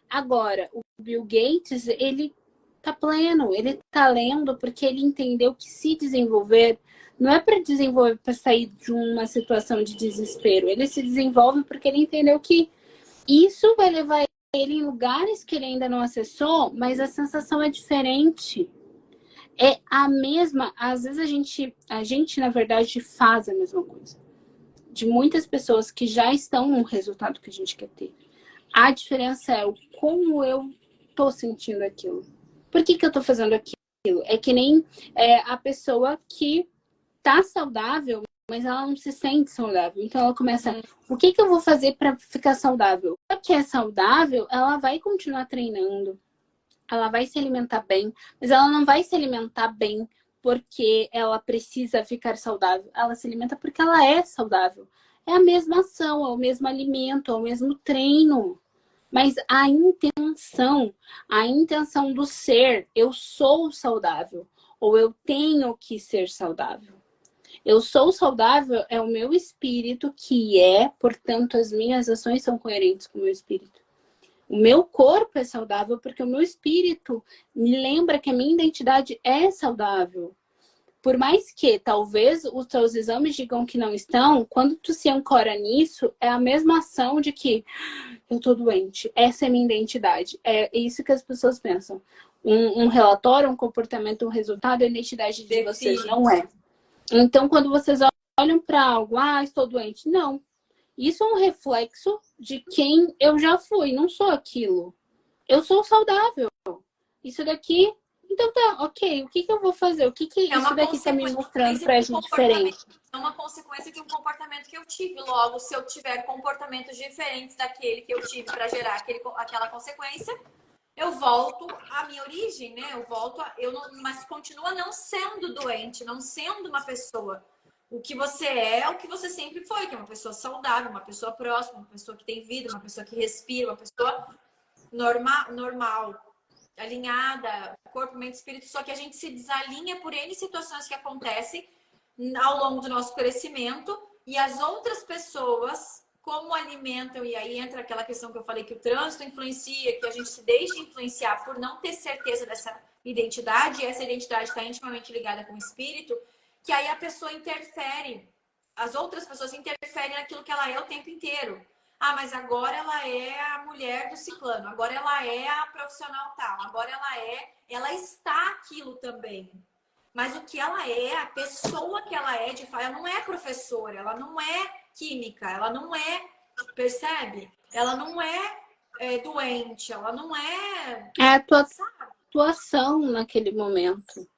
Agora, o Bill Gates, ele tá pleno, ele tá lendo porque ele entendeu que se desenvolver não é para desenvolver para sair de uma situação de desespero. Ele se desenvolve porque ele entendeu que isso vai levar ele em lugares que ele ainda não acessou, mas a sensação é diferente. É a mesma, às vezes a gente na verdade faz a mesma coisa. De muitas pessoas que já estão no resultado que a gente quer ter. A diferença é o como eu tô sentindo aquilo. Por que eu tô fazendo aquilo? É que nem a pessoa que tá saudável, mas ela não se sente saudável. Então ela começa, o que eu vou fazer para ficar saudável? Se é saudável, ela vai continuar treinando. Ela vai se alimentar bem, mas ela não vai se alimentar bem porque ela precisa ficar saudável. Ela se alimenta porque ela é saudável. É a mesma ação, é o mesmo alimento, é o mesmo treino. Mas a intenção do ser, eu sou saudável, ou eu tenho que ser saudável. Eu sou saudável é o meu espírito que portanto, as minhas ações são coerentes com o meu espírito. O meu corpo é saudável porque o meu espírito me lembra que a minha identidade é saudável. Por mais que talvez os teus exames digam que não estão, quando tu se ancora nisso, é a mesma ação de que eu tô doente. Essa é a minha identidade. É isso que as pessoas pensam. Um relatório, um comportamento, um resultado, a identidade de vocês não é. Então, quando vocês olham para algo, estou doente. Não. Isso é um reflexo de quem eu já fui. Não sou aquilo. Eu sou saudável. Isso daqui... Então tá, ok. O que eu vou fazer? O que isso daqui tá me mostrando pra gente diferente? É uma consequência de um comportamento que eu tive. Logo, se eu tiver comportamentos diferentes daquele que eu tive para gerar aquela consequência, eu volto à minha origem, né? Mas continua não sendo doente, não sendo uma pessoa. O que você é o que você sempre foi, que é uma pessoa saudável, uma pessoa próxima, uma pessoa que tem vida, uma pessoa que respira, uma pessoa normal, alinhada, corpo, mente, espírito, só que a gente se desalinha por N situações que acontecem ao longo do nosso crescimento e as outras pessoas como alimentam, e aí entra aquela questão que eu falei que o trânsito influencia, que a gente se deixa influenciar por não ter certeza dessa identidade, e essa identidade está intimamente ligada com o espírito, que aí a pessoa interfere, as outras pessoas interferem naquilo que ela é o tempo inteiro. Mas agora ela é a mulher do ciclano, agora ela é a profissional tal, agora ela está aquilo também. Mas o que ela é, a pessoa que ela é, de fato, ela não é professora, ela não é química, ela não é, percebe? Ela não é doente, ela não é... É a tua atuação naquele momento.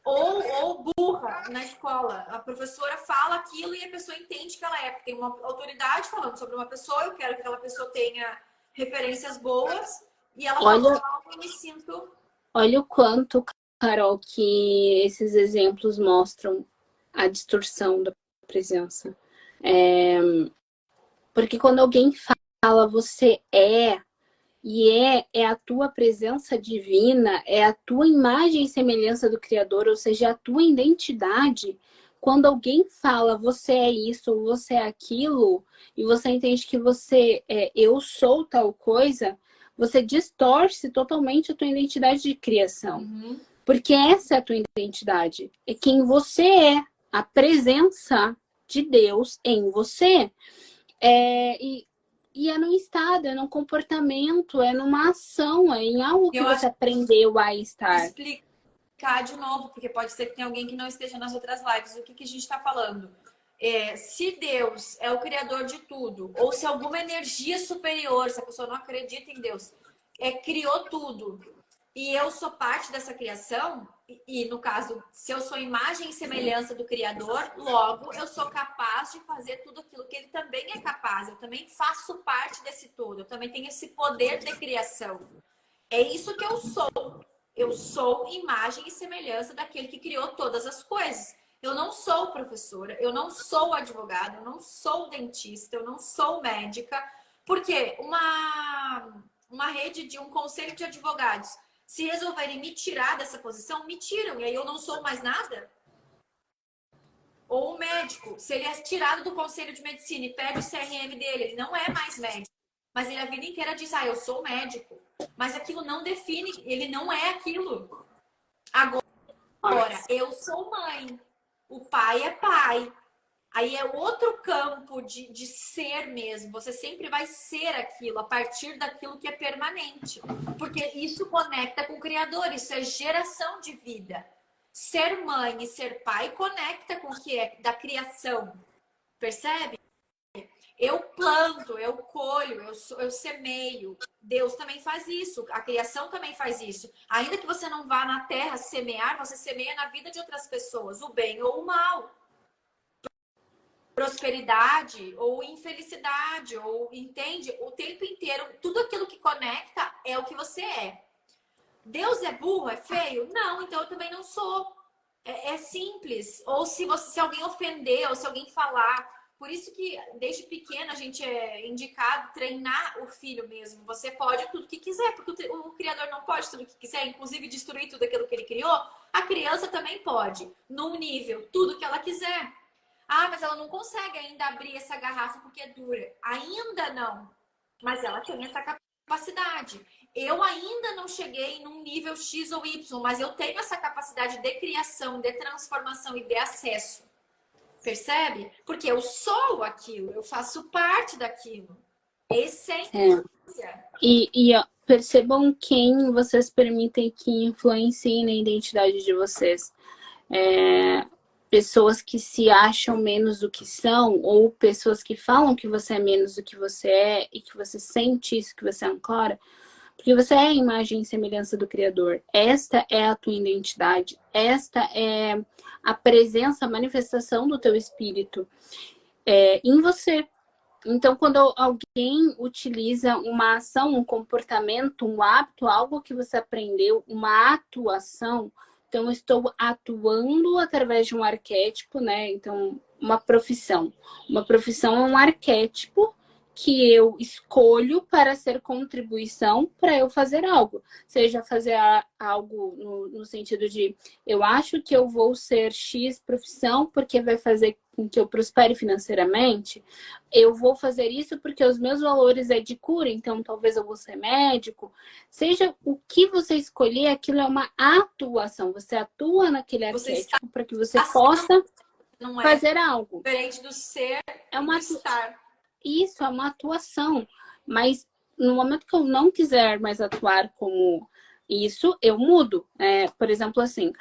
Ou burra na escola. A professora fala aquilo e a pessoa entende que ela é. Porque tem uma autoridade falando sobre uma pessoa, eu quero que aquela pessoa tenha referências boas. E ela falou algo e eu me sinto... Olha o quanto, Carol, que esses exemplos mostram a distorção da presença. Porque quando alguém fala você e é a tua presença divina, é a tua imagem e semelhança do Criador, ou seja, a tua identidade. Quando alguém fala você é isso ou você é aquilo, e você entende que você eu sou tal coisa, você distorce totalmente a tua identidade de criação. Uhum. Porque essa é a tua identidade. É quem você é, a presença de Deus em você. E é num estado, é num comportamento, é numa ação, é em algo que você aprendeu a estar. Explicar de novo, porque pode ser que tenha alguém que não esteja nas outras lives. O que a gente está falando? Se Deus é o criador de tudo, ou se alguma energia superior, se a pessoa não acredita em Deus, criou tudo, e eu sou parte dessa criação, e no caso, se eu sou imagem e semelhança do Criador, logo eu sou capaz de fazer tudo aquilo que ele também é capaz. Eu também faço parte desse todo, eu também tenho esse poder de criação. É isso que eu sou. Eu sou imagem e semelhança daquele que criou todas as coisas. Eu não sou professora, eu não sou advogada, eu não sou dentista, eu não sou médica, porque uma rede de um conselho de advogados, se resolverem me tirar dessa posição, me tiram, e aí eu não sou mais nada? Ou o médico, se ele é tirado do conselho de medicina e perde o CRM dele, ele não é mais médico. Mas ele a vida inteira diz, eu sou médico. Mas aquilo não define, ele não é aquilo. Agora, eu sou mãe. O pai é pai. Aí é outro campo de ser mesmo. Você sempre vai ser aquilo, a partir daquilo que é permanente. Porque isso conecta com o Criador, isso é geração de vida. Ser mãe e ser pai conecta com o que é da criação. Percebe? Eu planto, eu colho, eu semeio. Deus também faz isso. A criação também faz isso. Ainda que você não vá na terra semear, você semeia na vida de outras pessoas, o bem ou o mal. Prosperidade ou infelicidade, ou entende? O tempo inteiro, tudo aquilo que conecta é o que você é. Deus é burro, é feio? Não, então eu também não sou. É simples. Ou se alguém ofender, ou se alguém falar. Por isso que desde pequena a gente é indicado treinar o filho mesmo. Você pode tudo que quiser, porque o Criador não pode tudo que quiser, inclusive destruir tudo aquilo que ele criou. A criança também pode, num nível, tudo que ela quiser. Mas ela não consegue ainda abrir essa garrafa porque é dura. Ainda não. Mas ela tem essa capacidade. Eu ainda não cheguei num nível X ou Y, mas eu tenho essa capacidade de criação, de transformação e de acesso. Percebe? Porque eu sou aquilo, eu faço parte daquilo. Essência. Ó, percebam quem vocês permitem que influenciem na identidade de vocês. Pessoas que se acham menos do que são, ou pessoas que falam que você é menos do que você é e que você sente isso, que você ancora, porque você é a imagem e semelhança do Criador. Esta é a tua identidade. Esta é a presença, a manifestação do teu espírito em você. Então, quando alguém utiliza uma ação, um comportamento, um hábito, algo que você aprendeu, uma atuação, então eu estou atuando através de um arquétipo, né? Então, uma profissão. Uma profissão é um arquétipo que eu escolho para ser contribuição para eu fazer algo. Seja fazer algo no sentido de eu acho que eu vou ser X profissão porque vai fazer com que eu prospere financeiramente. Eu vou fazer isso porque os meus valores é de cura, então talvez eu vou ser médico. Seja o que você escolher, aquilo é uma atuação. Você atua naquele arquétipo para que você possa fazer algo. Diferente do ser é uma e do estar. Isso, é uma atuação. Mas no momento que eu não quiser mais atuar como isso, eu mudo. Por exemplo, assim,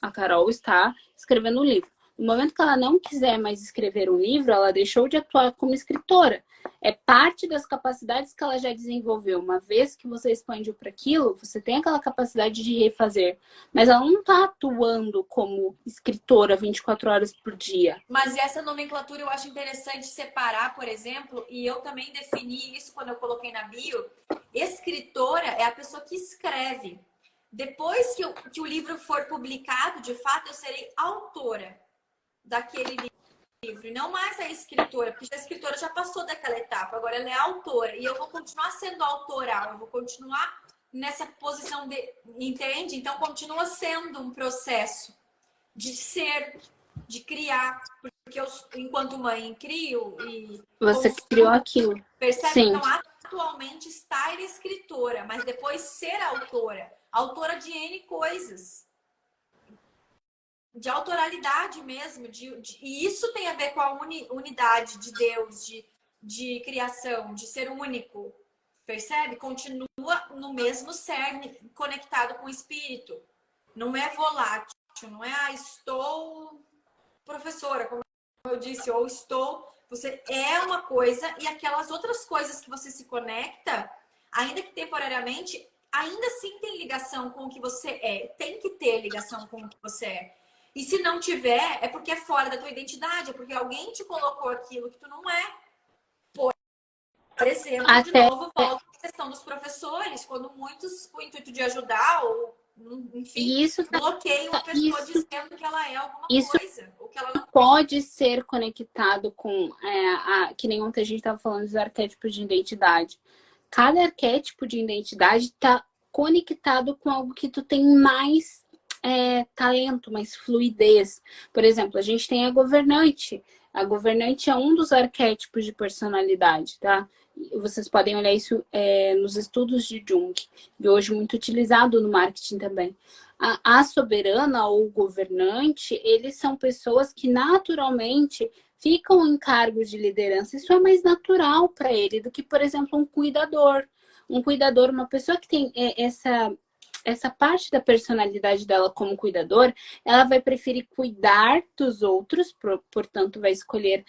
a Carol está escrevendo um livro. No momento que ela não quiser mais escrever um livro, ela deixou de atuar como escritora. É parte das capacidades que ela já desenvolveu. Uma vez que você expandiu para aquilo, você tem aquela capacidade de refazer. Mas ela não está atuando como escritora 24 horas por dia. Mas essa nomenclatura eu acho interessante separar, por exemplo, e eu também defini isso quando eu coloquei na bio. Escritora é a pessoa que escreve. Depois que o livro for publicado, de fato, eu serei autora daquele livro, e não mais a escritora, porque a escritora já passou daquela etapa, agora ela é autora, e eu vou continuar sendo autoral, eu vou continuar nessa posição de, entende? Então continua sendo um processo de ser, de criar, porque eu, enquanto mãe, crio e você criou aquilo. Percebe? Sim. Então, atualmente estar escritora, mas depois ser autora de N coisas. De autoralidade mesmo, e isso tem a ver com a unidade de Deus, de criação, de ser único, percebe? Continua no mesmo cerne, conectado com o espírito. Não é volátil, não é estou professora, como eu disse, ou estou... Você é uma coisa e aquelas outras coisas que você se conecta, ainda que temporariamente, ainda assim tem ligação com o que você é. Tem que ter ligação com o que você é. E se não tiver, é porque é fora da tua identidade, é porque alguém te colocou aquilo que tu não é. Por exemplo, de novo, volta à questão dos professores, quando muitos, com o intuito de ajudar, ou enfim, bloqueiam a pessoa dizendo que ela é alguma coisa. Ou que ela não pode ser conectado com, que nem ontem a gente estava falando dos arquétipos de identidade. Cada arquétipo de identidade está conectado com algo que tu tem mais talento, mais fluidez. Por exemplo, a gente tem a governante. A governante é um dos arquétipos de personalidade, tá? Vocês podem olhar isso nos estudos de Jung, e hoje muito utilizado no marketing também. A soberana ou governante, eles são pessoas que naturalmente ficam em cargos de liderança. Isso é mais natural para ele do que, por exemplo, um cuidador. Um cuidador, uma pessoa que tem essa parte da personalidade dela como cuidador, ela vai preferir cuidar dos outros, portanto vai escolher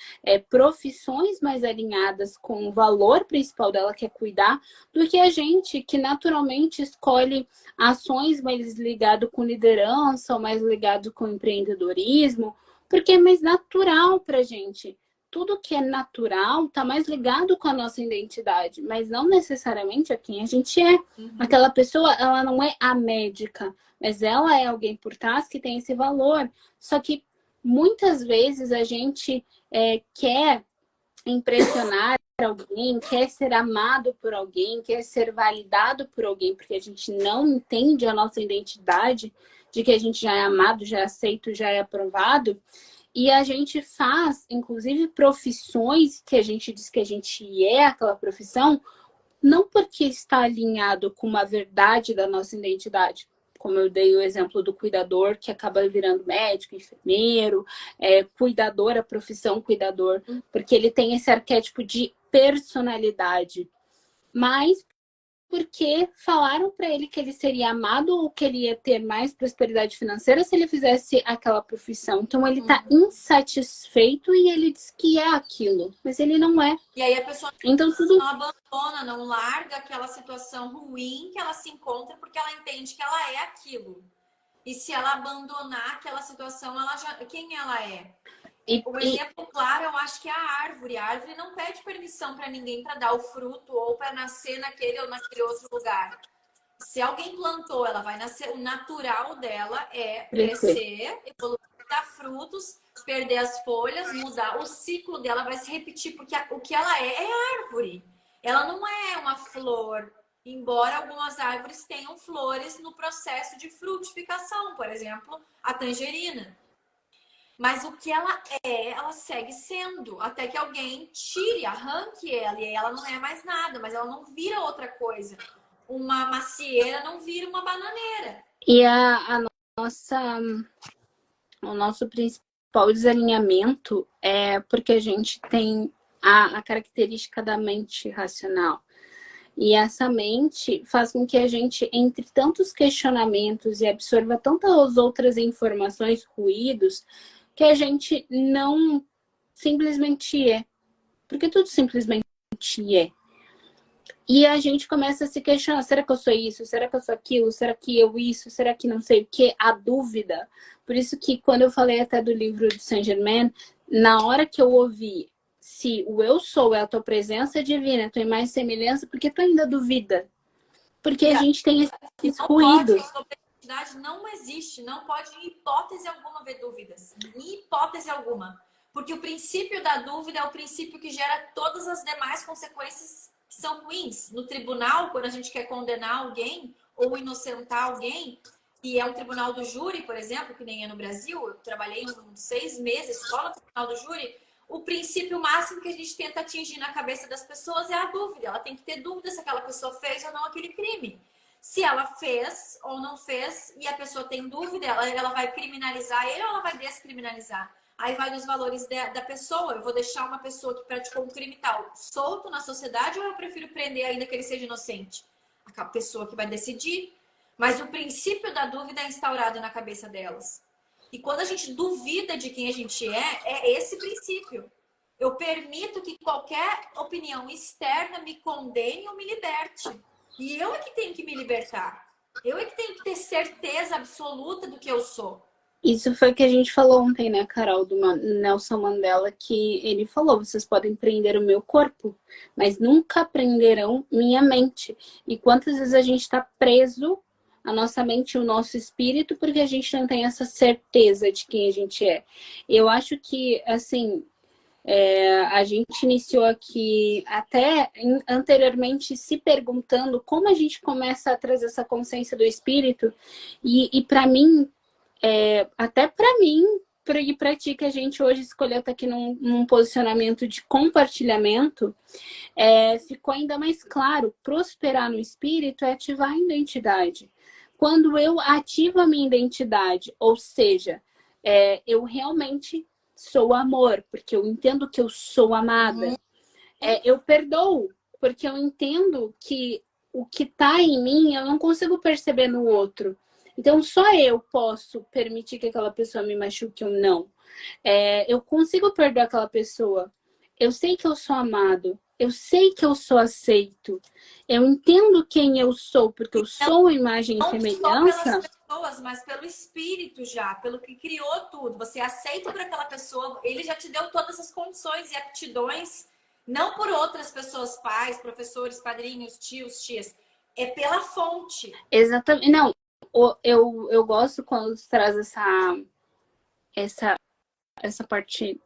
profissões mais alinhadas com o valor principal dela, que é cuidar, do que a gente que naturalmente escolhe ações mais ligado com liderança ou mais ligado com empreendedorismo, porque é mais natural pra gente. Tudo que é natural está mais ligado com a nossa identidade, mas não necessariamente a quem a gente é. Aquela pessoa, ela não é a médica, mas ela é alguém por trás que tem esse valor. Só que muitas vezes a gente quer impressionar alguém, quer ser amado por alguém, quer ser validado por alguém, porque a gente não entende a nossa identidade de que a gente já é amado, já é aceito, já é aprovado. E a gente faz, inclusive, profissões que a gente diz que a gente é aquela profissão, não porque está alinhado com uma verdade da nossa identidade. Como eu dei o exemplo do cuidador, que acaba virando médico, enfermeiro, cuidador, a profissão cuidador, porque ele tem esse arquétipo de personalidade, mas porque falaram para ele que ele seria amado ou que ele ia ter mais prosperidade financeira se ele fizesse aquela profissão. Então ele tá insatisfeito e ele diz que é aquilo, mas ele não é. E aí a pessoa então tudo não abandona, não larga aquela situação ruim que ela se encontra porque ela entende que ela é aquilo. E se ela abandonar aquela situação, ela já quem ela é? O exemplo claro, eu acho que é a árvore. A árvore não pede permissão para ninguém para dar o fruto ou para nascer naquele ou naquele outro lugar. Se alguém plantou, ela vai nascer. O natural dela é crescer, evoluir, dar frutos, perder as folhas, mudar. O ciclo dela vai se repetir, porque o que ela é árvore. Ela não é uma flor. Embora algumas árvores tenham flores no processo de frutificação, por exemplo, a tangerina. Mas o que ela é, ela segue sendo, até que alguém tire, arranque ela, e aí ela não é mais nada, mas ela não vira outra coisa. Uma macieira não vira uma bananeira. E o nosso principal desalinhamento é porque a gente tem a característica da mente racional. E essa mente faz com que a gente, entre tantos questionamentos e absorva tantas outras informações, ruídos, que a gente não simplesmente é. Porque tudo simplesmente é. E a gente começa a se questionar, será que eu sou isso? Será que eu sou aquilo? Será que eu isso? Será que não sei o quê? A dúvida. Por isso que quando eu falei até do livro de Saint-Germain, na hora que eu ouvi se o eu sou é a tua presença divina, a tua imagem e semelhança, por que tu ainda duvida? Porque a gente tem esses ruídos. Sobre a identidade não existe, não pode em hipótese alguma haver dúvidas. Em hipótese alguma. Porque o princípio da dúvida é o princípio que gera todas as demais consequências que são ruins. No tribunal, quando a gente quer condenar alguém ou inocentar alguém, que é um tribunal do júri, por exemplo, que nem é no Brasil, eu trabalhei uns 6 meses só no tribunal do júri, o princípio máximo que a gente tenta atingir na cabeça das pessoas é a dúvida. Ela tem que ter dúvida se aquela pessoa fez ou não aquele crime. Se ela fez ou não fez e a pessoa tem dúvida, ela vai criminalizar ele ou ela vai descriminalizar? Aí vai nos valores da pessoa. Eu vou deixar uma pessoa que praticou um crime tal solto na sociedade ou eu prefiro prender ainda que ele seja inocente? A pessoa que vai decidir. Mas o princípio da dúvida é instaurado na cabeça delas. E quando a gente duvida de quem a gente é esse princípio. Eu permito que qualquer opinião externa me condene ou me liberte. E eu é que tenho que me libertar. Eu é que tenho que ter certeza absoluta do que eu sou. Isso foi o que a gente falou ontem, né, Carol, do Nelson Mandela, que ele falou, vocês podem prender o meu corpo, mas nunca prenderão minha mente. E quantas vezes a gente está preso, a nossa mente e o nosso espírito, porque a gente não tem essa certeza de quem a gente é. Eu acho que, assim, a gente iniciou aqui até anteriormente se perguntando como a gente começa a trazer essa consciência do espírito, e para mim, até para mim, e para ti que a gente hoje escolheu estar aqui num posicionamento de compartilhamento, ficou ainda mais claro, prosperar no espírito é ativar a identidade. Quando eu ativo a minha identidade, ou seja, eu realmente sou amor, porque eu entendo que eu sou amada. Eu perdoo, porque eu entendo que o que está em mim eu não consigo perceber no outro. Então, só eu posso permitir que aquela pessoa me machuque ou não. Eu consigo perdoar aquela pessoa. Eu sei que eu sou amado. Eu sei que eu sou aceito. Eu entendo quem eu sou, porque eu sou a imagem e semelhança. Não só pelas pessoas, mas pelo espírito já, pelo que criou tudo. Você aceita por aquela pessoa, ele já te deu todas as condições e aptidões, não por outras pessoas, pais, professores, padrinhos, tios, tias. É pela fonte. Exatamente. Não, eu gosto quando você traz essa parte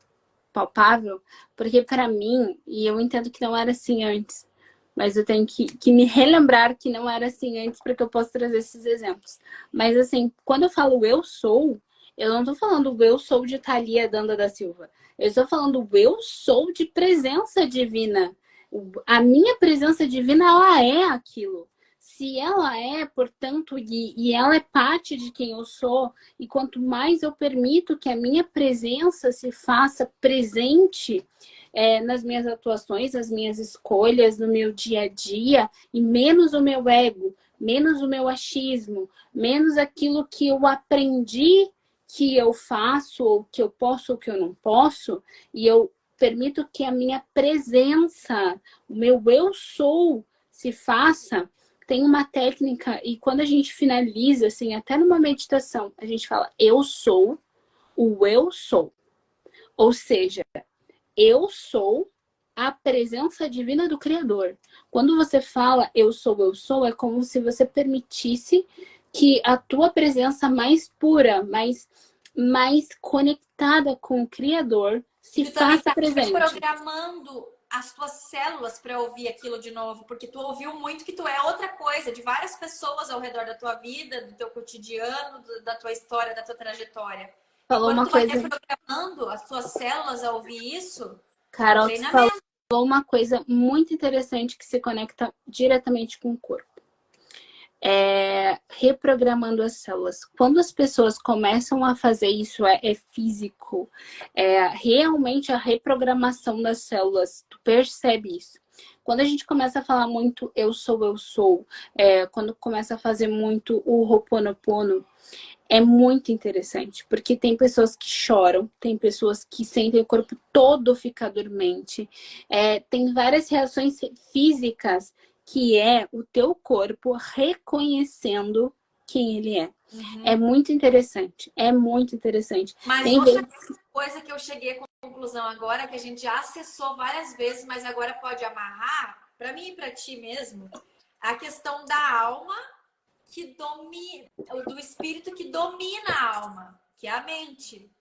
palpável, porque para mim, e eu entendo que não era assim antes, mas eu tenho que me relembrar que não era assim antes para que eu possa trazer esses exemplos. Mas assim, quando eu falo eu sou, eu não estou falando eu sou de Thalia Danda da Silva. Eu estou falando eu sou de presença divina. A minha presença divina, ela é aquilo. Se ela é, portanto, e ela é parte de quem eu sou, e quanto mais eu permito que a minha presença se faça presente, nas minhas atuações, nas minhas escolhas, no meu dia a dia, e menos o meu ego, menos o meu achismo, menos aquilo que eu aprendi que eu faço, ou que eu posso, ou que eu não posso, e eu permito que a minha presença, o meu eu sou, se faça. Tem uma técnica, e quando a gente finaliza, assim, até numa meditação, a gente fala, eu sou o eu sou. Ou seja, eu sou a presença divina do Criador. Quando você fala eu sou, é como se você permitisse que a tua presença mais pura, mais conectada com o Criador, se Tu também faça tá presente. programando as tuas células para ouvir aquilo de novo, porque tu ouviu muito que tu é outra coisa, de várias pessoas ao redor da tua vida, do teu cotidiano, da tua história, da tua trajetória. E Falou quando uma tu vai coisa, reprogramando as tuas células a ouvir isso, é um Carol, tu falou treinamento. uma coisa muito interessante que se conecta diretamente com o corpo. Reprogramando as células. Quando as pessoas começam a fazer isso, é físico. Realmente a reprogramação das células. Tu percebe isso. Quando a gente começa a falar muito eu sou, quando começa a fazer muito o Ho'oponopono, é muito interessante, porque tem pessoas que choram, tem pessoas que sentem o corpo todo ficar dormente, tem várias reações físicas que é o teu corpo reconhecendo quem ele é. É muito interessante, é muito interessante. Mas Tem outra vezes... coisa que eu cheguei à conclusão agora, que a gente já acessou várias vezes, mas agora pode amarrar, para mim e para ti mesmo, a questão da alma que domina, do espírito que domina a alma, que é a mente.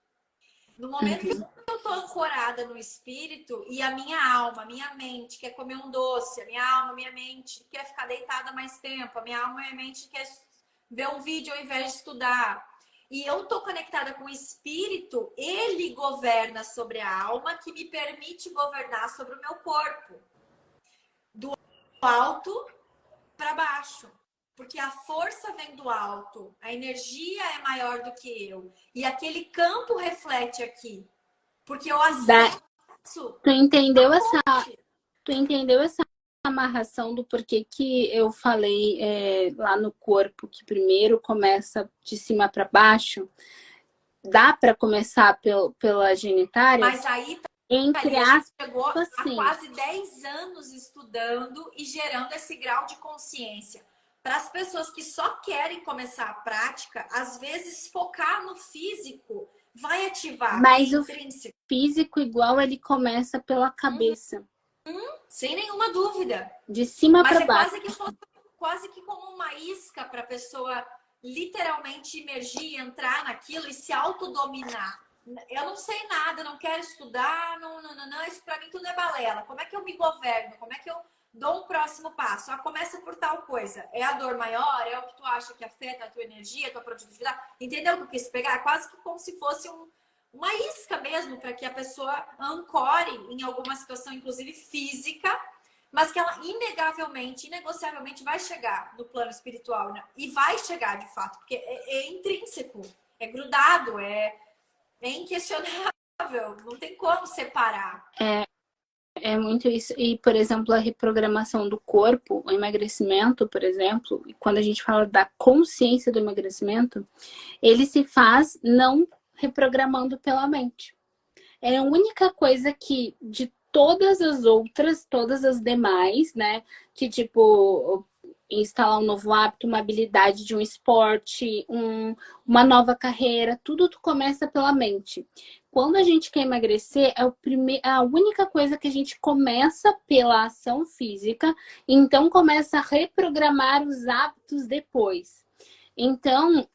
No momento que eu tô ancorada no espírito e a minha alma, minha mente quer comer um doce, a minha alma, minha mente quer ficar deitada mais tempo, a minha alma e minha mente quer ver um vídeo ao invés de estudar. E eu tô conectada com o espírito, ele governa sobre a alma, que me permite governar sobre o meu corpo. Do alto para baixo. Porque a força vem do alto, a energia é maior do que eu. E aquele campo reflete aqui. Porque eu acesso. Tu entendeu essa amarração do porquê que eu falei lá no corpo, que primeiro começa de cima para baixo? Dá para começar pela genitária? Mas aí, Entre a gente aspas, chegou há assim. quase 10 anos estudando e gerando esse grau de consciência. Para as pessoas que só querem começar a prática, às vezes focar no físico vai ativar. Mas o físico igual ele começa pela cabeça. Sem nenhuma dúvida. De cima para Mas baixo. quase que como uma isca para a pessoa literalmente imergir, entrar naquilo e se autodominar. Eu não sei nada, não quero estudar, não, isso para mim tudo é balela. Como é que eu me governo? Como é que eu dou um próximo passo? Começa por tal coisa. É a dor maior? É o que tu acha que afeta a tua energia, a tua produtividade? Entendeu o que eu quis pegar? Quase que como se fosse uma isca mesmo, para que a pessoa ancore em alguma situação, inclusive física, mas que ela inegavelmente, inegociavelmente vai chegar no plano espiritual, né? E vai chegar de fato, porque é intrínseco, é grudado, é inquestionável, não tem como separar. É muito isso. E, por exemplo, a reprogramação do corpo, o emagrecimento, por exemplo, quando a gente fala da consciência do emagrecimento, ele se faz não reprogramando pela mente. É a única coisa que, de todas as outras, todas as demais, né? Que, tipo, instalar um novo hábito, uma habilidade de um esporte, uma nova carreira, tudo começa pela mente. Quando a gente quer emagrecer, a única coisa que a gente começa pela ação física, então começa a reprogramar os hábitos depois. Então,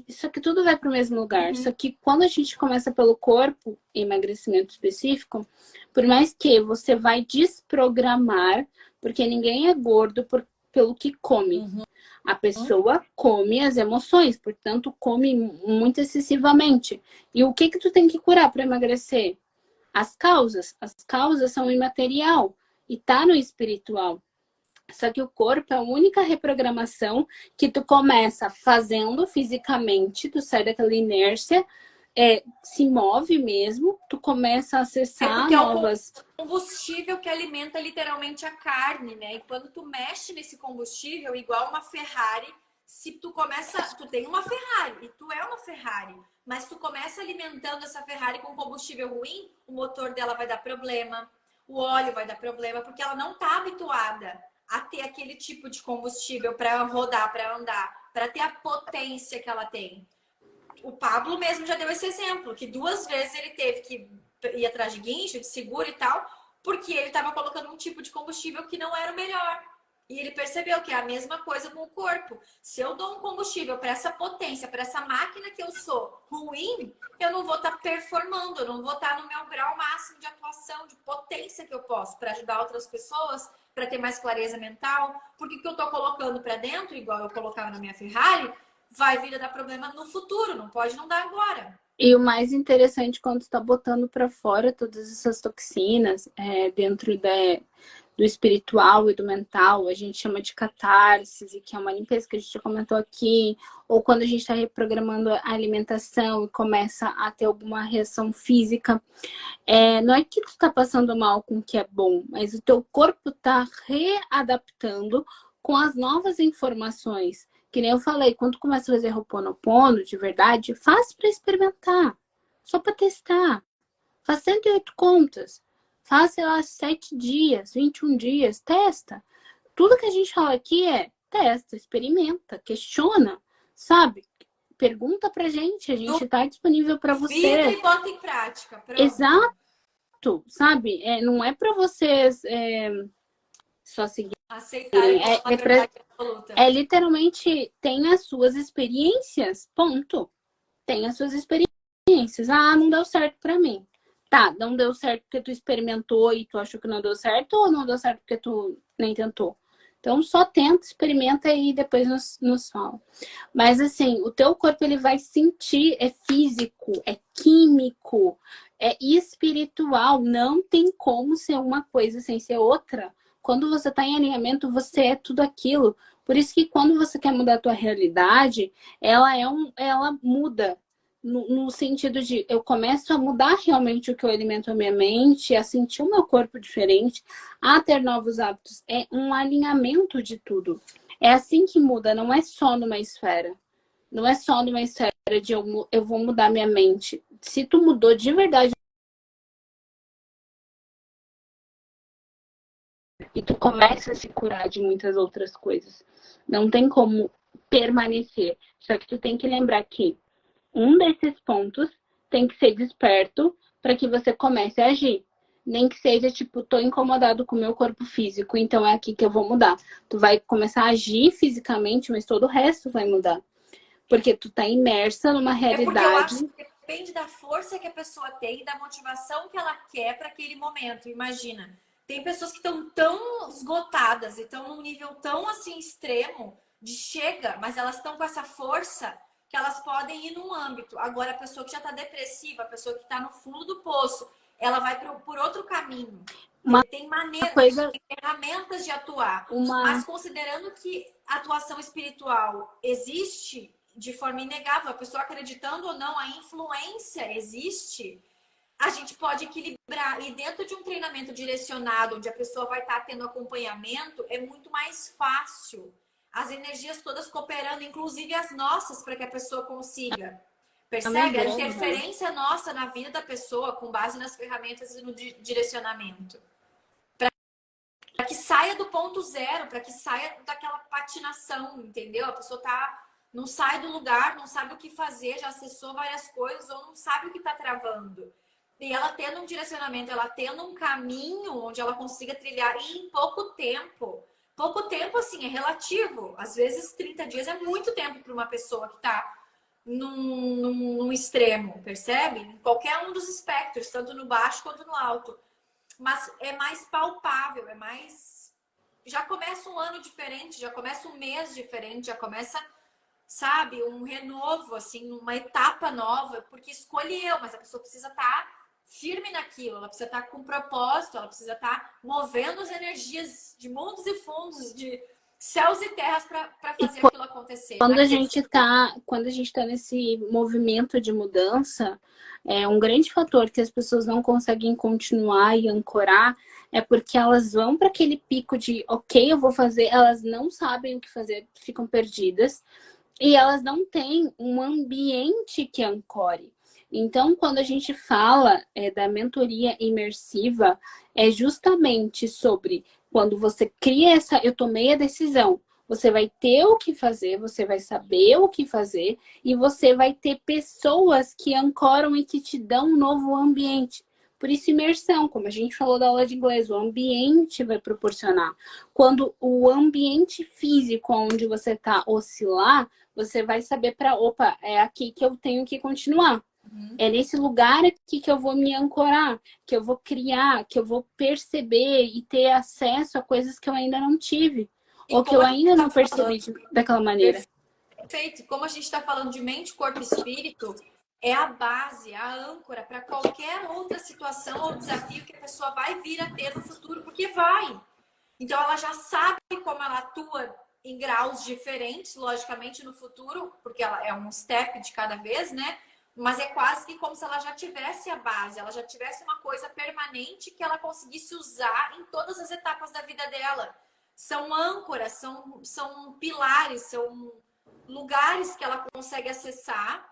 isso aqui tudo vai para o mesmo lugar. Só que quando a gente começa pelo corpo, emagrecimento específico, por mais que você vai desprogramar, porque ninguém é gordo pelo que come. A pessoa come as emoções, portanto, come muito excessivamente. E o que tu tem que curar para emagrecer? As causas. As causas são imaterial e tá no espiritual. Só que o corpo é a única reprogramação que tu começa fazendo fisicamente, tu sai daquela inércia, se move mesmo, tu começa a acessar porque novas... é o combustível que alimenta literalmente a carne, né? E quando tu mexe nesse combustível, igual uma Ferrari, se tu começa, tu tem uma Ferrari e tu é uma Ferrari, mas tu começa alimentando essa Ferrari com combustível ruim, o motor dela vai dar problema, o óleo vai dar problema, porque ela não tá habituada a ter aquele tipo de combustível para rodar, para andar, para ter a potência que ela tem. O Pablo mesmo já deu esse exemplo, que 2 vezes ele teve que ir atrás de guincho, de seguro e tal, porque ele estava colocando um tipo de combustível que não era o melhor. E ele percebeu que é a mesma coisa com o corpo. Se eu dou um combustível para essa potência, para essa máquina que eu sou ruim, eu não vou estar performando, eu não vou estar no meu grau máximo de atuação, de potência que eu posso para ajudar outras pessoas, para ter mais clareza mental. Porque o que eu estou colocando para dentro, igual eu colocava na minha Ferrari, vai vir a dar problema no futuro, não pode não dar agora. E o mais interessante, quando tu tá botando para fora todas essas toxinas dentro do espiritual e do mental, a gente chama de catarse, que é uma limpeza que a gente já comentou aqui, ou quando a gente está reprogramando a alimentação e começa a ter alguma reação física, não é que tu tá passando mal com o que é bom, mas o teu corpo tá readaptando com as novas informações. Que nem eu falei, quando tu começa a fazer Ho'oponopono de verdade, faz para experimentar, só para testar. Faz 108 contas. Faz, sei lá, 7 dias, 21 dias, testa. Tudo que a gente fala aqui testa, experimenta, questiona, sabe? Pergunta pra gente, a gente tá disponível para Duvida você. e bota em prática, pronto. Exato, sabe? Não é para vocês só seguirem. Aceitarem como uma verdade absoluta. Literalmente, tem as suas experiências, ponto. Tem as suas experiências. Ah, não deu certo pra mim. Tá, não deu certo porque tu experimentou e tu achou que não deu certo, ou não deu certo porque tu nem tentou? Então, só tenta, experimenta e depois nos fala. Mas, assim, o teu corpo, ele vai sentir, é físico, é químico, é espiritual. Não tem como ser uma coisa sem ser outra. Quando você tá em alinhamento, você é tudo aquilo. Por isso que quando você quer mudar a tua realidade, ela muda. No sentido de eu começo a mudar realmente o que eu alimento a minha mente, a sentir o meu corpo diferente, a ter novos hábitos. É um alinhamento de tudo. É assim que muda, não é só numa esfera. Não é só numa esfera de eu vou mudar minha mente. Se tu mudou de verdade e tu começa a se curar de muitas outras coisas, não tem como permanecer. Só que tu tem que lembrar que um desses pontos tem que ser desperto para que você comece a agir. Nem que seja tipo, tô incomodado com o meu corpo físico, então é aqui que eu vou mudar. Tu vai começar a agir fisicamente, mas todo o resto vai mudar. Porque tu tá imersa numa É porque eu acho realidade. que depende da força que a pessoa tem e da motivação que ela quer para aquele momento. Imagina, tem pessoas que estão tão esgotadas e estão num nível tão assim extremo de chega, mas elas estão com essa força que elas podem ir num âmbito. Agora, a pessoa que já está depressiva, a pessoa que está no fundo do poço, ela vai por outro caminho. Uma Tem maneiras, coisa, tem ferramentas de atuar. uma Mas considerando que a atuação espiritual existe de forma inegável, a pessoa acreditando ou não, a influência existe, a gente pode equilibrar. E dentro de um treinamento direcionado, onde a pessoa vai estar tendo acompanhamento, é muito mais fácil. As energias todas cooperando, inclusive as nossas, para que a pessoa consiga. Percebe? A interferência nossa na vida da pessoa, com base nas ferramentas e no direcionamento. Para que saia do ponto zero, para que saia daquela patinação, entendeu? A pessoa não sai do lugar, não sabe o que fazer, já acessou várias coisas ou não sabe o que está travando. E ela tendo um direcionamento, ela tendo um caminho onde ela consiga trilhar e em pouco tempo. Pouco tempo, assim, é relativo. Às vezes, 30 dias é muito tempo para uma pessoa que está num extremo, percebe? Em qualquer um dos espectros, tanto no baixo quanto no alto. Mas é mais palpável, é mais... Já começa um ano diferente, já começa um mês diferente, já começa, sabe, um renovo, assim, uma etapa nova, porque escolheu, mas a pessoa precisa estar firme naquilo, ela precisa estar com propósito, ela precisa estar movendo as energias de mundos e fundos, céus e terras para E fazer aquilo acontecer. quando a gente tá nesse movimento de mudança, um grande fator que as pessoas não conseguem continuar e ancorar é porque elas vão para aquele pico de, ok, eu vou fazer, elas não sabem o que fazer, ficam perdidas e elas não têm um ambiente que ancore. Então, quando a gente fala da mentoria imersiva, é justamente sobre quando você cria eu tomei a decisão. Você vai ter o que fazer, você vai saber o que fazer e você vai ter pessoas que ancoram e que te dão um novo ambiente. Por isso, imersão, como a gente falou da aula de inglês, o ambiente vai proporcionar. Quando o ambiente físico onde você está oscilar, você vai saber opa, é aqui que eu tenho que continuar. É nesse lugar aqui que eu vou me ancorar, que eu vou criar, que eu vou perceber e ter acesso a coisas que eu ainda não tive. Ou que eu ainda não percebi daquela maneira. Perfeito. Como a gente está falando de mente, corpo e espírito, é a base, a âncora para qualquer outra situação ou desafio que a pessoa vai vir a ter no futuro, porque vai. Então, ela já sabe como ela atua em graus diferentes, logicamente, no futuro, porque ela é um step de cada vez, né? Mas é quase que como se ela já tivesse a base, ela já tivesse uma coisa permanente que ela conseguisse usar em todas as etapas da vida dela. São âncoras, são pilares, são lugares que ela consegue acessar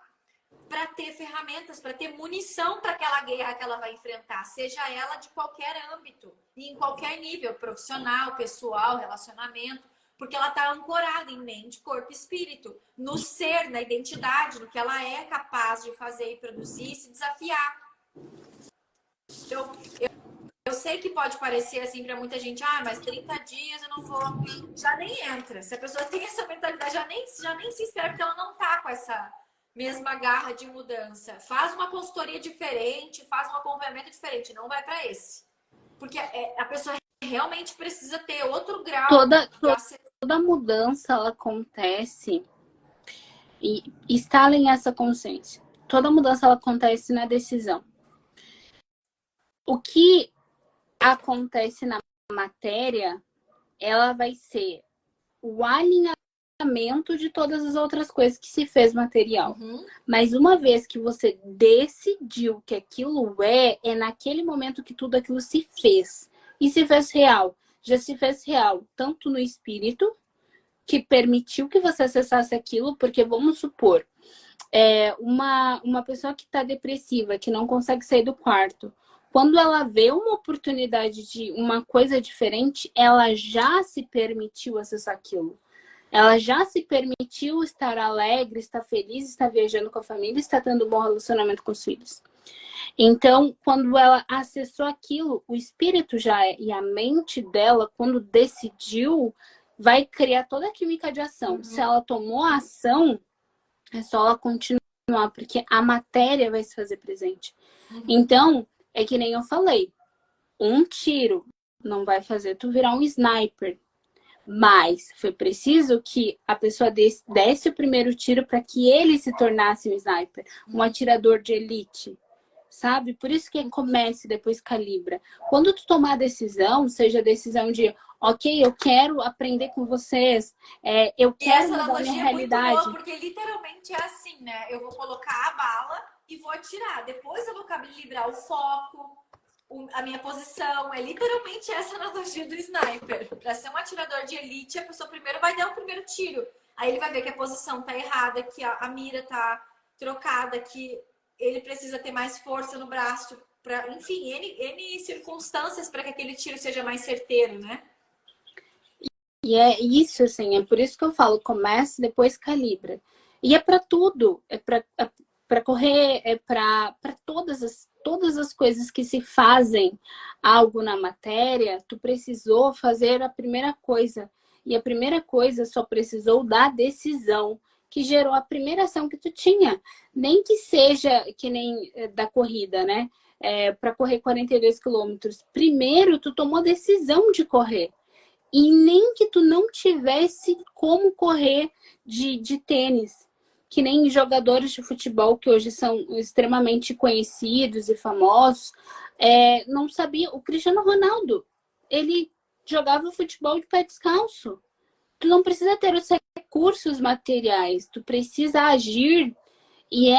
para ter ferramentas, para ter munição para aquela guerra que ela vai enfrentar, seja ela de qualquer âmbito e em qualquer nível, profissional, pessoal, relacionamento, porque ela está ancorada em mente, corpo e espírito, no ser, na identidade, no que ela é capaz de fazer e produzir e se desafiar. Eu sei que pode parecer assim para muita gente, mas 30 dias eu não vou, já nem entra. Se a pessoa tem essa mentalidade, já nem se espera, porque ela não tá com essa mesma garra de mudança. Faz uma consultoria diferente, faz um acompanhamento diferente, não vai para esse. Porque a pessoa realmente precisa ter outro grau. Toda mudança, ela acontece e instalem essa consciência. Toda mudança, ela acontece na decisão. O que acontece na matéria, ela vai ser o alinhamento de todas as outras coisas que se fez material. Mas uma vez que você decidiu que aquilo é naquele momento que tudo aquilo se fez. E se fez real. Já se fez real, tanto no espírito, que permitiu que você acessasse aquilo, porque vamos supor, uma pessoa que está depressiva, que não consegue sair do quarto, quando ela vê uma oportunidade de uma coisa diferente, ela já se permitiu acessar aquilo. Ela já se permitiu estar alegre, estar feliz, estar viajando com a família, estar tendo um bom relacionamento com os filhos. Então, quando ela acessou aquilo, o espírito e a mente dela, quando decidiu, vai criar toda a química de ação. Se ela tomou a ação, é só ela continuar, porque a matéria vai se fazer presente. Então, é que nem eu falei, um tiro não vai fazer tu virar um sniper. Mas foi preciso que a pessoa desse o primeiro tiro para que ele se tornasse um sniper, um atirador de elite, sabe? Por isso que comece e depois calibra. Quando tu tomar a decisão, seja a decisão de, ok, eu quero aprender com vocês, eu quero mudar minha realidade. É muito boa, porque literalmente é assim, né? Eu vou colocar a bala e vou atirar. Depois eu vou calibrar o foco, a minha posição. É literalmente essa analogia do sniper. Para ser um atirador de elite, a pessoa primeiro vai dar o primeiro tiro. Aí ele vai ver que a posição tá errada, que a mira tá trocada, que ele precisa ter mais força no braço. Enfim, N circunstâncias para que aquele tiro seja mais certeiro, né? E é isso, assim, é por isso que eu falo, comece, depois calibra. E é para tudo, é para correr, é para todas as coisas que se fazem algo na matéria, tu precisou fazer a primeira coisa. E a primeira coisa só precisou da decisão, que gerou a primeira ação que tu tinha. Nem que seja que nem da corrida, né? Para correr 42 quilômetros. Primeiro, tu tomou a decisão de correr. E nem que tu não tivesse como correr de tênis. Que nem jogadores de futebol que hoje são extremamente conhecidos e famosos. Não sabia. O Cristiano Ronaldo, ele jogava futebol de pé descalço. tu não precisa ter os recursos materiais, tu precisa agir. E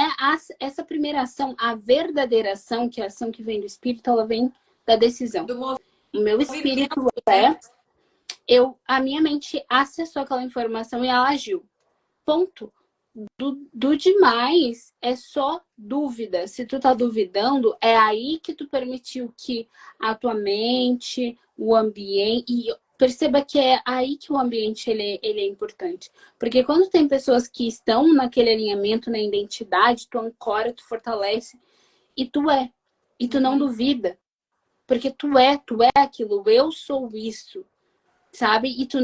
essa primeira ação, a verdadeira ação, que é a ação que vem do espírito, ela vem da decisão. O meu espírito a minha mente acessou aquela informação e ela agiu. Ponto. Do demais é só dúvida. Se tu tá duvidando, é aí que tu permitiu que a tua mente, o ambiente... E perceba que é aí que o ambiente ele é importante. Porque quando tem pessoas que estão naquele alinhamento, na identidade, tu ancora, tu fortalece e tu é. E tu não duvida. Porque tu é aquilo. Eu sou isso. Sabe? E tu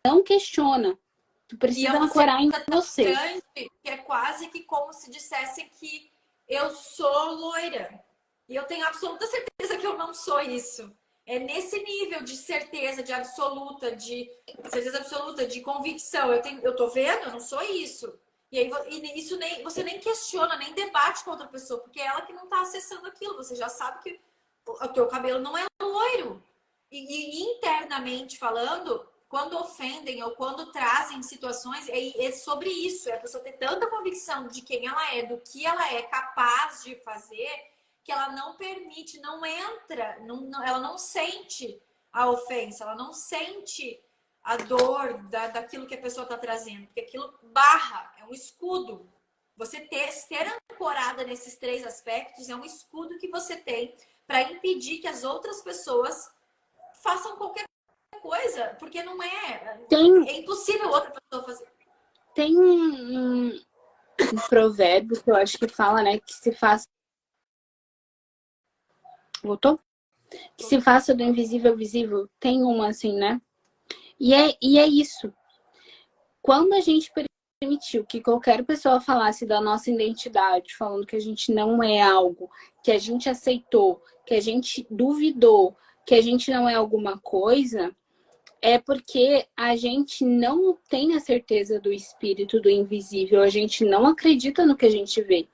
não questiona. Tu precisa ancorar em você. Que é quase que como se dissesse que eu sou loira. E eu tenho absoluta certeza que eu não sou isso. É nesse nível de certeza, de absoluta, de certeza absoluta, de convicção. Eu tô vendo, eu não sou isso. E aí isso você nem questiona, nem debate com outra pessoa, porque é ela que não tá acessando aquilo. Você já sabe que o teu cabelo não é loiro. E internamente falando, quando ofendem ou quando trazem situações, é sobre isso. É a pessoa ter tanta convicção de quem ela é, do que ela é capaz de fazer, que ela não permite, não entra, ela não sente a ofensa, ela não sente a dor daquilo que a pessoa está trazendo. Porque aquilo barra, é um escudo. Você ter ancorada nesses três aspectos é um escudo que você tem para impedir que as outras pessoas façam qualquer coisa, porque não é impossível outra pessoa fazer. Tem um provérbio que eu acho que fala, né, que se faça... Voltou? Que se faça do invisível visível. Tem uma assim, né? E é isso. Quando a gente permitiu que qualquer pessoa falasse da nossa identidade, falando que a gente não é algo, que a gente aceitou, que a gente duvidou, que a gente não é alguma coisa, é porque a gente não tem a certeza do espírito, do invisível, a gente não acredita no que a gente vê.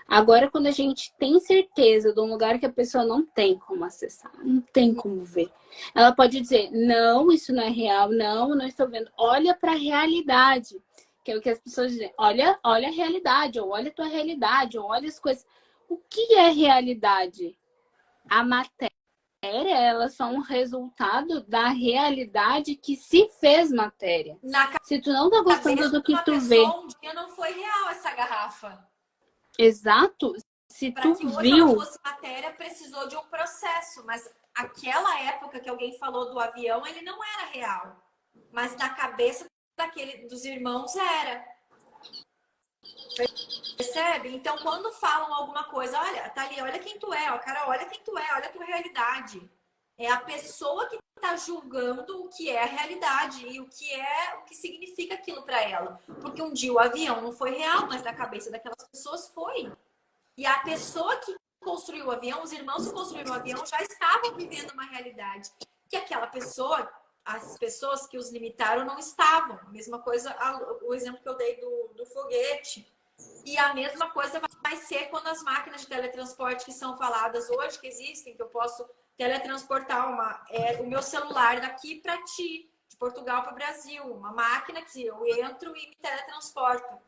Agora, quando a gente tem certeza de um lugar que a pessoa não tem como acessar, não tem como ver, ela pode dizer, não, isso não é real, não estou vendo. Olha para a realidade, que é o que as pessoas dizem. Olha a realidade, ou olha a tua realidade, ou olha as coisas. O que é realidade? A matéria, ela é só um resultado da realidade que se fez matéria. Se tu não tá gostando do que tu vê... Um dia não foi real essa garrafa. Exato. Se pra tu que hoje viu... ela fosse matéria, precisou de um processo. Mas aquela época que alguém falou do avião, ele não era real. Mas na cabeça dos irmãos era. Percebe? Então, quando falam alguma coisa, olha, tá ali, olha quem tu é, ó, cara, olha quem tu é, olha a tua realidade. É a pessoa que está julgando o que é a realidade e o que significa aquilo para ela. Porque um dia o avião não foi real, mas na cabeça daquelas pessoas foi. E a pessoa que construiu o avião, os irmãos que construíram o avião já estavam vivendo uma realidade que aquela pessoa, as pessoas que os limitaram não estavam. Mesma coisa, o exemplo que eu dei do foguete. E a mesma coisa vai ser quando as máquinas de teletransporte que são faladas hoje, que existem, que eu posso teletransportar o meu celular daqui para ti, de Portugal para o Brasil, uma máquina que eu entro e me teletransporto.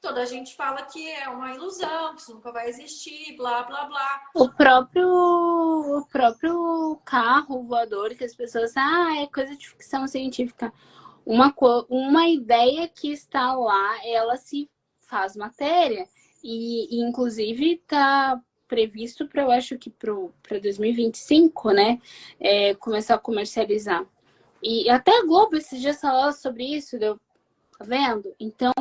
Toda a gente fala que é uma ilusão, que isso nunca vai existir, blá, blá, blá. O próprio carro voador que as pessoas... é coisa de ficção científica. Uma ideia que está lá, ela se faz matéria. E inclusive, está previsto para, eu acho que para 2025, né? Começar a comercializar. E até a Globo esses dias falou sobre isso, tá vendo? Então,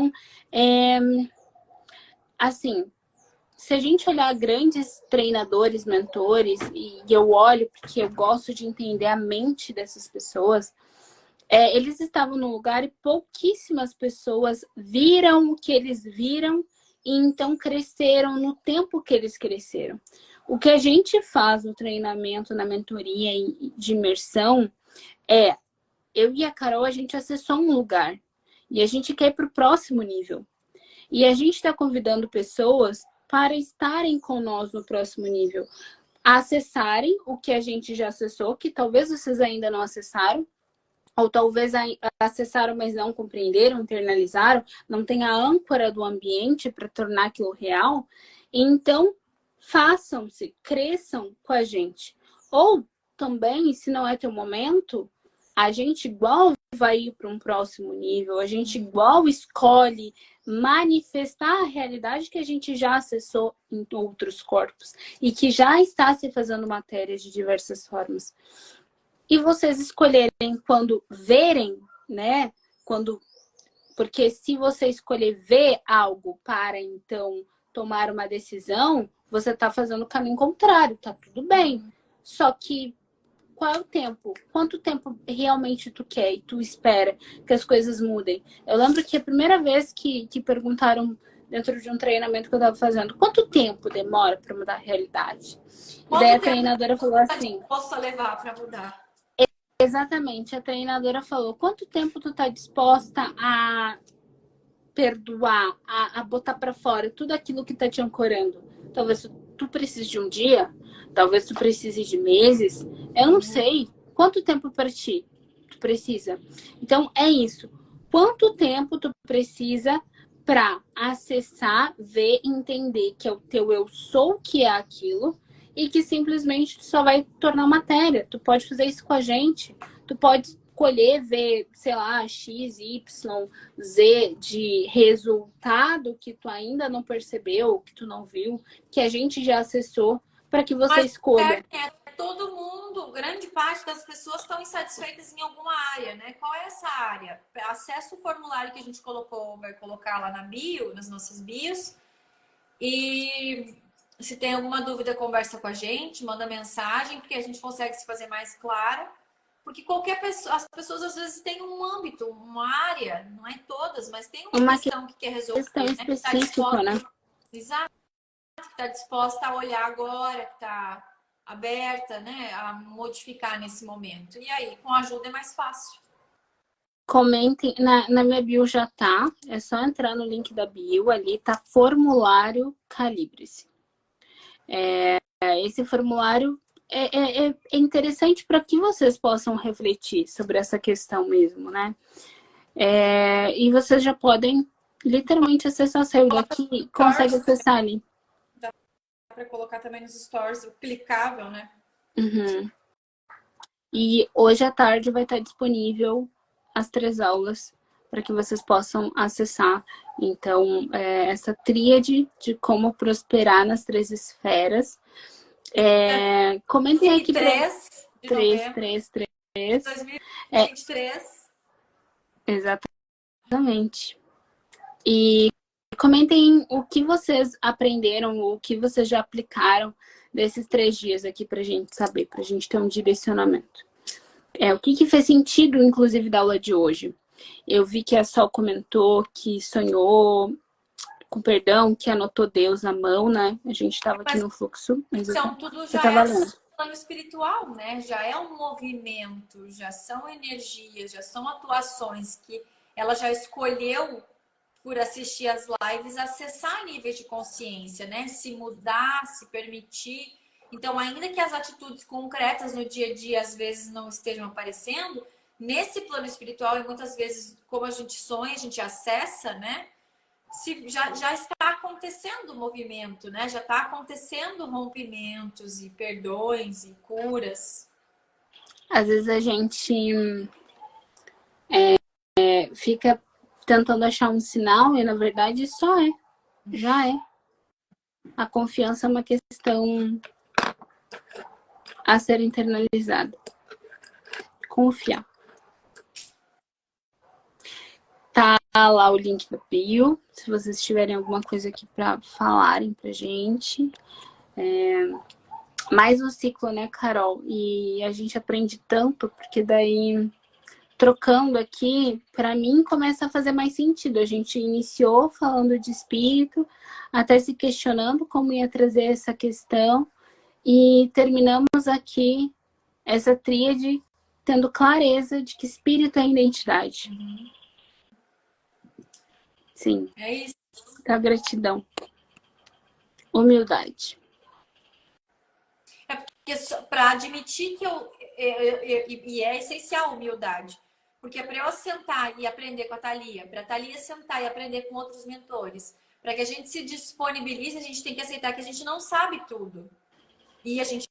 assim, se a gente olhar grandes treinadores, mentores, e eu olho porque eu gosto de entender a mente dessas pessoas, eles estavam num lugar e pouquíssimas pessoas viram o que eles viram e então cresceram no tempo que eles cresceram. O que a gente faz no treinamento, na mentoria de imersão, eu e a Carol, a gente acessou um lugar e a gente quer ir para o próximo nível. E a gente está convidando pessoas para estarem com nós no próximo nível, acessarem o que a gente já acessou, que talvez vocês ainda não acessaram, ou talvez acessaram, mas não compreenderam, internalizaram, não tem a âncora do ambiente para tornar aquilo real, então façam-se, cresçam com a gente. Ou também, se não é teu momento, a gente igual vai ir para um próximo nível, a gente igual escolhe manifestar a realidade que a gente já acessou em outros corpos e que já está se fazendo matéria de diversas formas. E vocês escolherem quando verem, né? Porque se você escolher ver algo para então tomar uma decisão, você está fazendo o caminho contrário, tá tudo bem. Só que qual é o tempo? Quanto tempo realmente tu quer e tu espera que as coisas mudem? Eu lembro que a primeira vez que perguntaram dentro de um treinamento que eu estava fazendo, quanto tempo demora para mudar a realidade? E daí a Quanto tempo treinadora falou você está assim, disposto a levar para mudar? exatamente, a treinadora falou, quanto tempo tu tá disposta a perdoar, a botar para fora tudo aquilo que tá te ancorando? Talvez tu precise de um dia, talvez tu precise de meses, eu não sei. Quanto tempo para ti tu precisa? Então é isso. Quanto tempo tu precisa para acessar, ver, entender que é o teu eu sou que é aquilo e que simplesmente só vai tornar matéria. Tu pode fazer isso com a gente. Tu pode escolher ver, sei lá, X, Y, Z de resultado que tu ainda não percebeu, que tu não viu, que a gente já acessou, para que você Mas escolha. todo mundo, grande parte das pessoas estão insatisfeitas em alguma área, né? Qual é essa área? Acesse o formulário que a gente colocou, vai colocar lá na bio, nas nossas bios. E se tem alguma dúvida, conversa com a gente, manda mensagem, porque a gente consegue se fazer mais clara. Porque qualquer pessoa, as pessoas às vezes têm um âmbito, uma área, não é todas, mas tem uma questão que quer resolver, questão né? Que tá específica, né? exato, que está disposta a olhar agora, que está aberta, né, a modificar nesse momento. E aí, com ajuda é mais fácil. Comentem, na minha bio já tá, é só entrar no link da bio, ali tá formulário Calibre-se. Esse formulário é interessante para que vocês possam refletir sobre essa questão mesmo, né? E vocês já podem literalmente acessar, saiu daqui e consegue acessar ali. Dá para colocar também nos stories, o clicável, né? Uhum. E hoje à tarde vai estar disponível as 3 aulas para que vocês possam acessar. Então, essa tríade de como prosperar nas 3 esferas. Comentem aqui para 3 de 3, novembro 3, 3. de 2023. Exatamente. E comentem o que vocês aprenderam, o que vocês já aplicaram desses 3 dias aqui pra gente saber, pra gente ter um direcionamento. O que fez sentido, inclusive, da aula de hoje? Eu vi que a Sol comentou que sonhou com perdão, que anotou Deus na mão, né? A gente estava aqui no fluxo. Mas então, tudo já é plano espiritual, né? Já é um movimento, já são energias, já são atuações que ela já escolheu por assistir as lives, acessar níveis de consciência, né? Se mudar, se permitir. Então, ainda que as atitudes concretas no dia a dia às vezes não estejam aparecendo, nesse plano espiritual, e muitas vezes, como a gente sonha, a gente acessa, né? Já está acontecendo o movimento, né? Já está acontecendo rompimentos e perdões e curas. Às vezes a gente fica tentando achar um sinal e, na verdade, só já é. A confiança é uma questão a ser internalizada. Confiar. Tá lá o link da bio, se vocês tiverem alguma coisa aqui para falarem pra gente. Mais um ciclo, né, Carol? E a gente aprende tanto, porque daí, trocando aqui, para mim começa a fazer mais sentido. A gente iniciou falando de espírito, até se questionando como ia trazer essa questão, e terminamos aqui essa tríade tendo clareza de que espírito é identidade. Sim. É isso. A gratidão. Humildade. É porque para admitir que e é essencial a humildade. Porque é para eu sentar e aprender com a Thalia, para a Thalia sentar e aprender com outros mentores, para que a gente se disponibilize, a gente tem que aceitar que a gente não sabe tudo. E a gente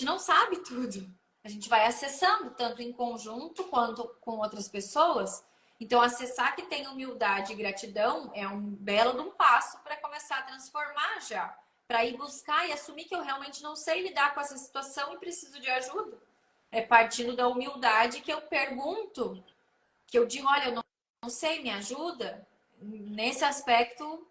não sabe tudo. A gente vai acessando, tanto em conjunto quanto com outras pessoas. Então, acessar que tem humildade e gratidão é um belo de um passo para começar a transformar já. Para ir buscar e assumir que eu realmente não sei lidar com essa situação e preciso de ajuda. É partindo da humildade que eu pergunto, que eu digo, olha, eu não sei, me ajuda. Nesse aspecto,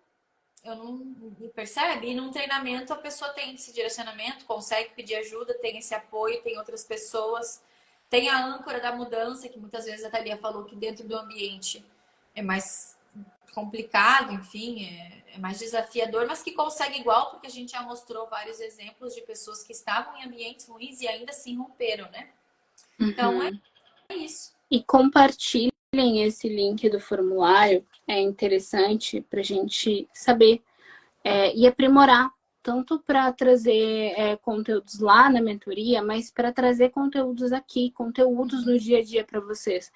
eu não me percebe. E num treinamento a pessoa tem esse direcionamento, consegue pedir ajuda, tem esse apoio, tem outras pessoas, tem a âncora da mudança, que muitas vezes a Thalia falou que dentro do ambiente é mais complicado, enfim, é mais desafiador, mas que consegue igual, porque a gente já mostrou vários exemplos de pessoas que estavam em ambientes ruins e ainda assim romperam, né? Então é isso. E compartilhem esse link do formulário, é interessante para a gente saber e aprimorar, tanto para trazer conteúdos lá na mentoria, mas para trazer conteúdos aqui, conteúdos no dia a dia para vocês.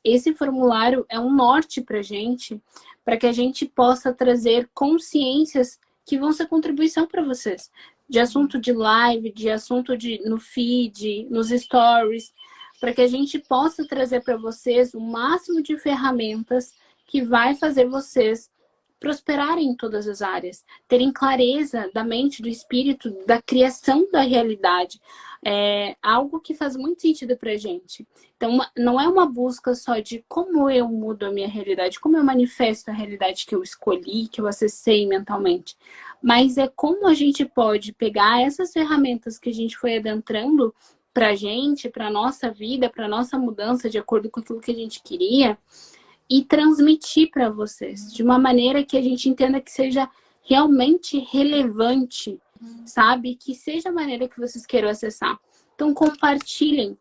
Esse formulário é um norte para a gente, para que a gente possa trazer consciências que vão ser contribuição para vocês. De assunto de live, de assunto no feed, nos stories, para que a gente possa trazer para vocês o máximo de ferramentas que vai fazer vocês prosperarem em todas as áreas, terem clareza da mente, do espírito, da criação da realidade. É algo que faz muito sentido pra gente. Então, não é uma busca só de como eu mudo a minha realidade, como eu manifesto a realidade que eu escolhi, que eu acessei mentalmente, mas é como a gente pode pegar essas ferramentas que a gente foi adentrando pra gente, pra nossa vida, pra nossa mudança, de acordo com aquilo que a gente queria, e transmitir para vocês de uma maneira que a gente entenda que seja realmente relevante, sabe? Que seja a maneira que vocês queiram acessar. Então, compartilhem.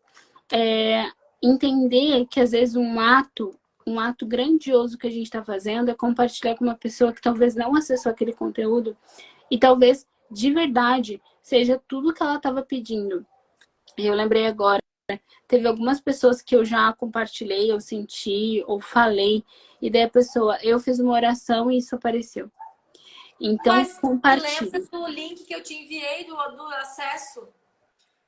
Entender que, às vezes, um ato grandioso que a gente está fazendo é compartilhar com uma pessoa que talvez não acessou aquele conteúdo e talvez, de verdade, seja tudo que ela estava pedindo. Eu lembrei agora, teve algumas pessoas que eu já compartilhei, eu senti, ou falei, e daí a pessoa, eu fiz uma oração e isso apareceu. Então, Mas me lembra compartilhe. do link que eu te enviei do acesso.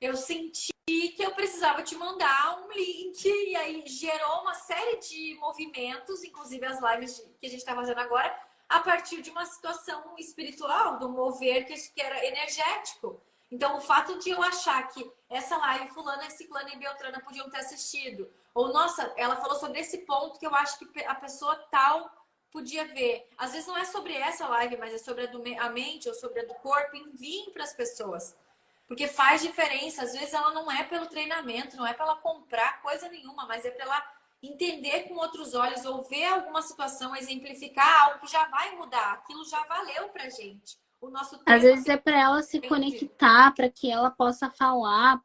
Eu senti que eu precisava te mandar um link e aí gerou uma série de movimentos, inclusive as lives que a gente está fazendo agora, a partir de uma situação espiritual, do mover que era energético. Então, o fato de eu achar que essa live fulana, ciclana e beltrana podiam ter assistido, ou nossa, ela falou sobre esse ponto que eu acho que a pessoa tal podia ver. Às vezes não é sobre essa live, mas é sobre a mente ou sobre a do corpo, enviem para as pessoas. Porque faz diferença. Às vezes ela não é pelo treinamento, não é para ela comprar coisa nenhuma, mas é para ela entender com outros olhos ou ver alguma situação, exemplificar algo que já vai mudar. Aquilo já valeu pra gente. O nosso Às tempo vezes aqui é para ela se entende? conectar, para que ela possa falar,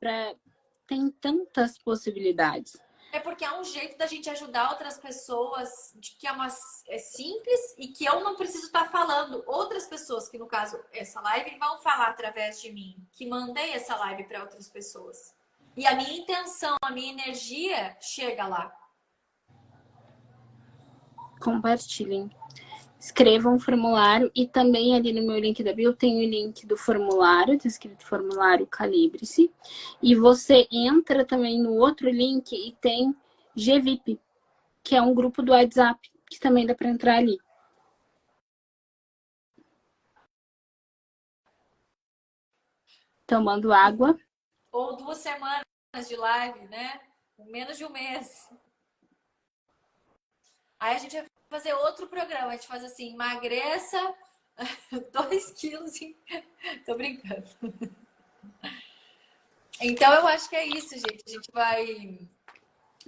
tem tantas possibilidades. É porque é um jeito da gente ajudar outras pessoas, de que é simples e que eu não preciso estar falando. Outras pessoas, que no caso essa live, vão falar através de mim, que mandei essa live para outras pessoas. E a minha intenção, a minha energia chega lá. Compartilhem. Escrevam um formulário e também ali no meu link da bio tem o link do formulário, tá escrito formulário Calibre-se. E você entra também no outro link e tem GVIP, que é um grupo do WhatsApp, que também dá para entrar ali. Tomando água. Ou 2 semanas de live, né? Menos de um mês. Aí a gente vai fazer outro programa. A gente faz assim, emagreça 2 quilos. Tô brincando. Então eu acho que é isso, gente. A gente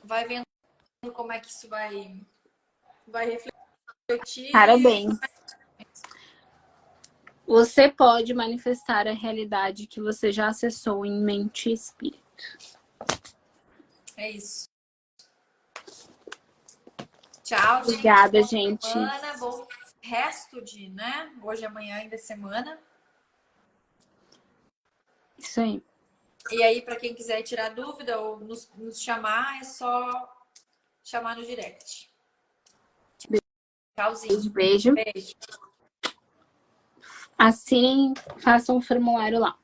vai vendo como é que isso vai refletir. Parabéns. Você pode manifestar a realidade que você já acessou em mente e espírito. É isso. Tchau, gente. Obrigada, Boa gente. semana, bom resto de, né? Hoje, amanhã, ainda é semana. Isso aí. E aí, para quem quiser tirar dúvida ou nos chamar, é só chamar no direct. Tchauzinho. Beijo. Beijo. Assinem, façam o formulário lá.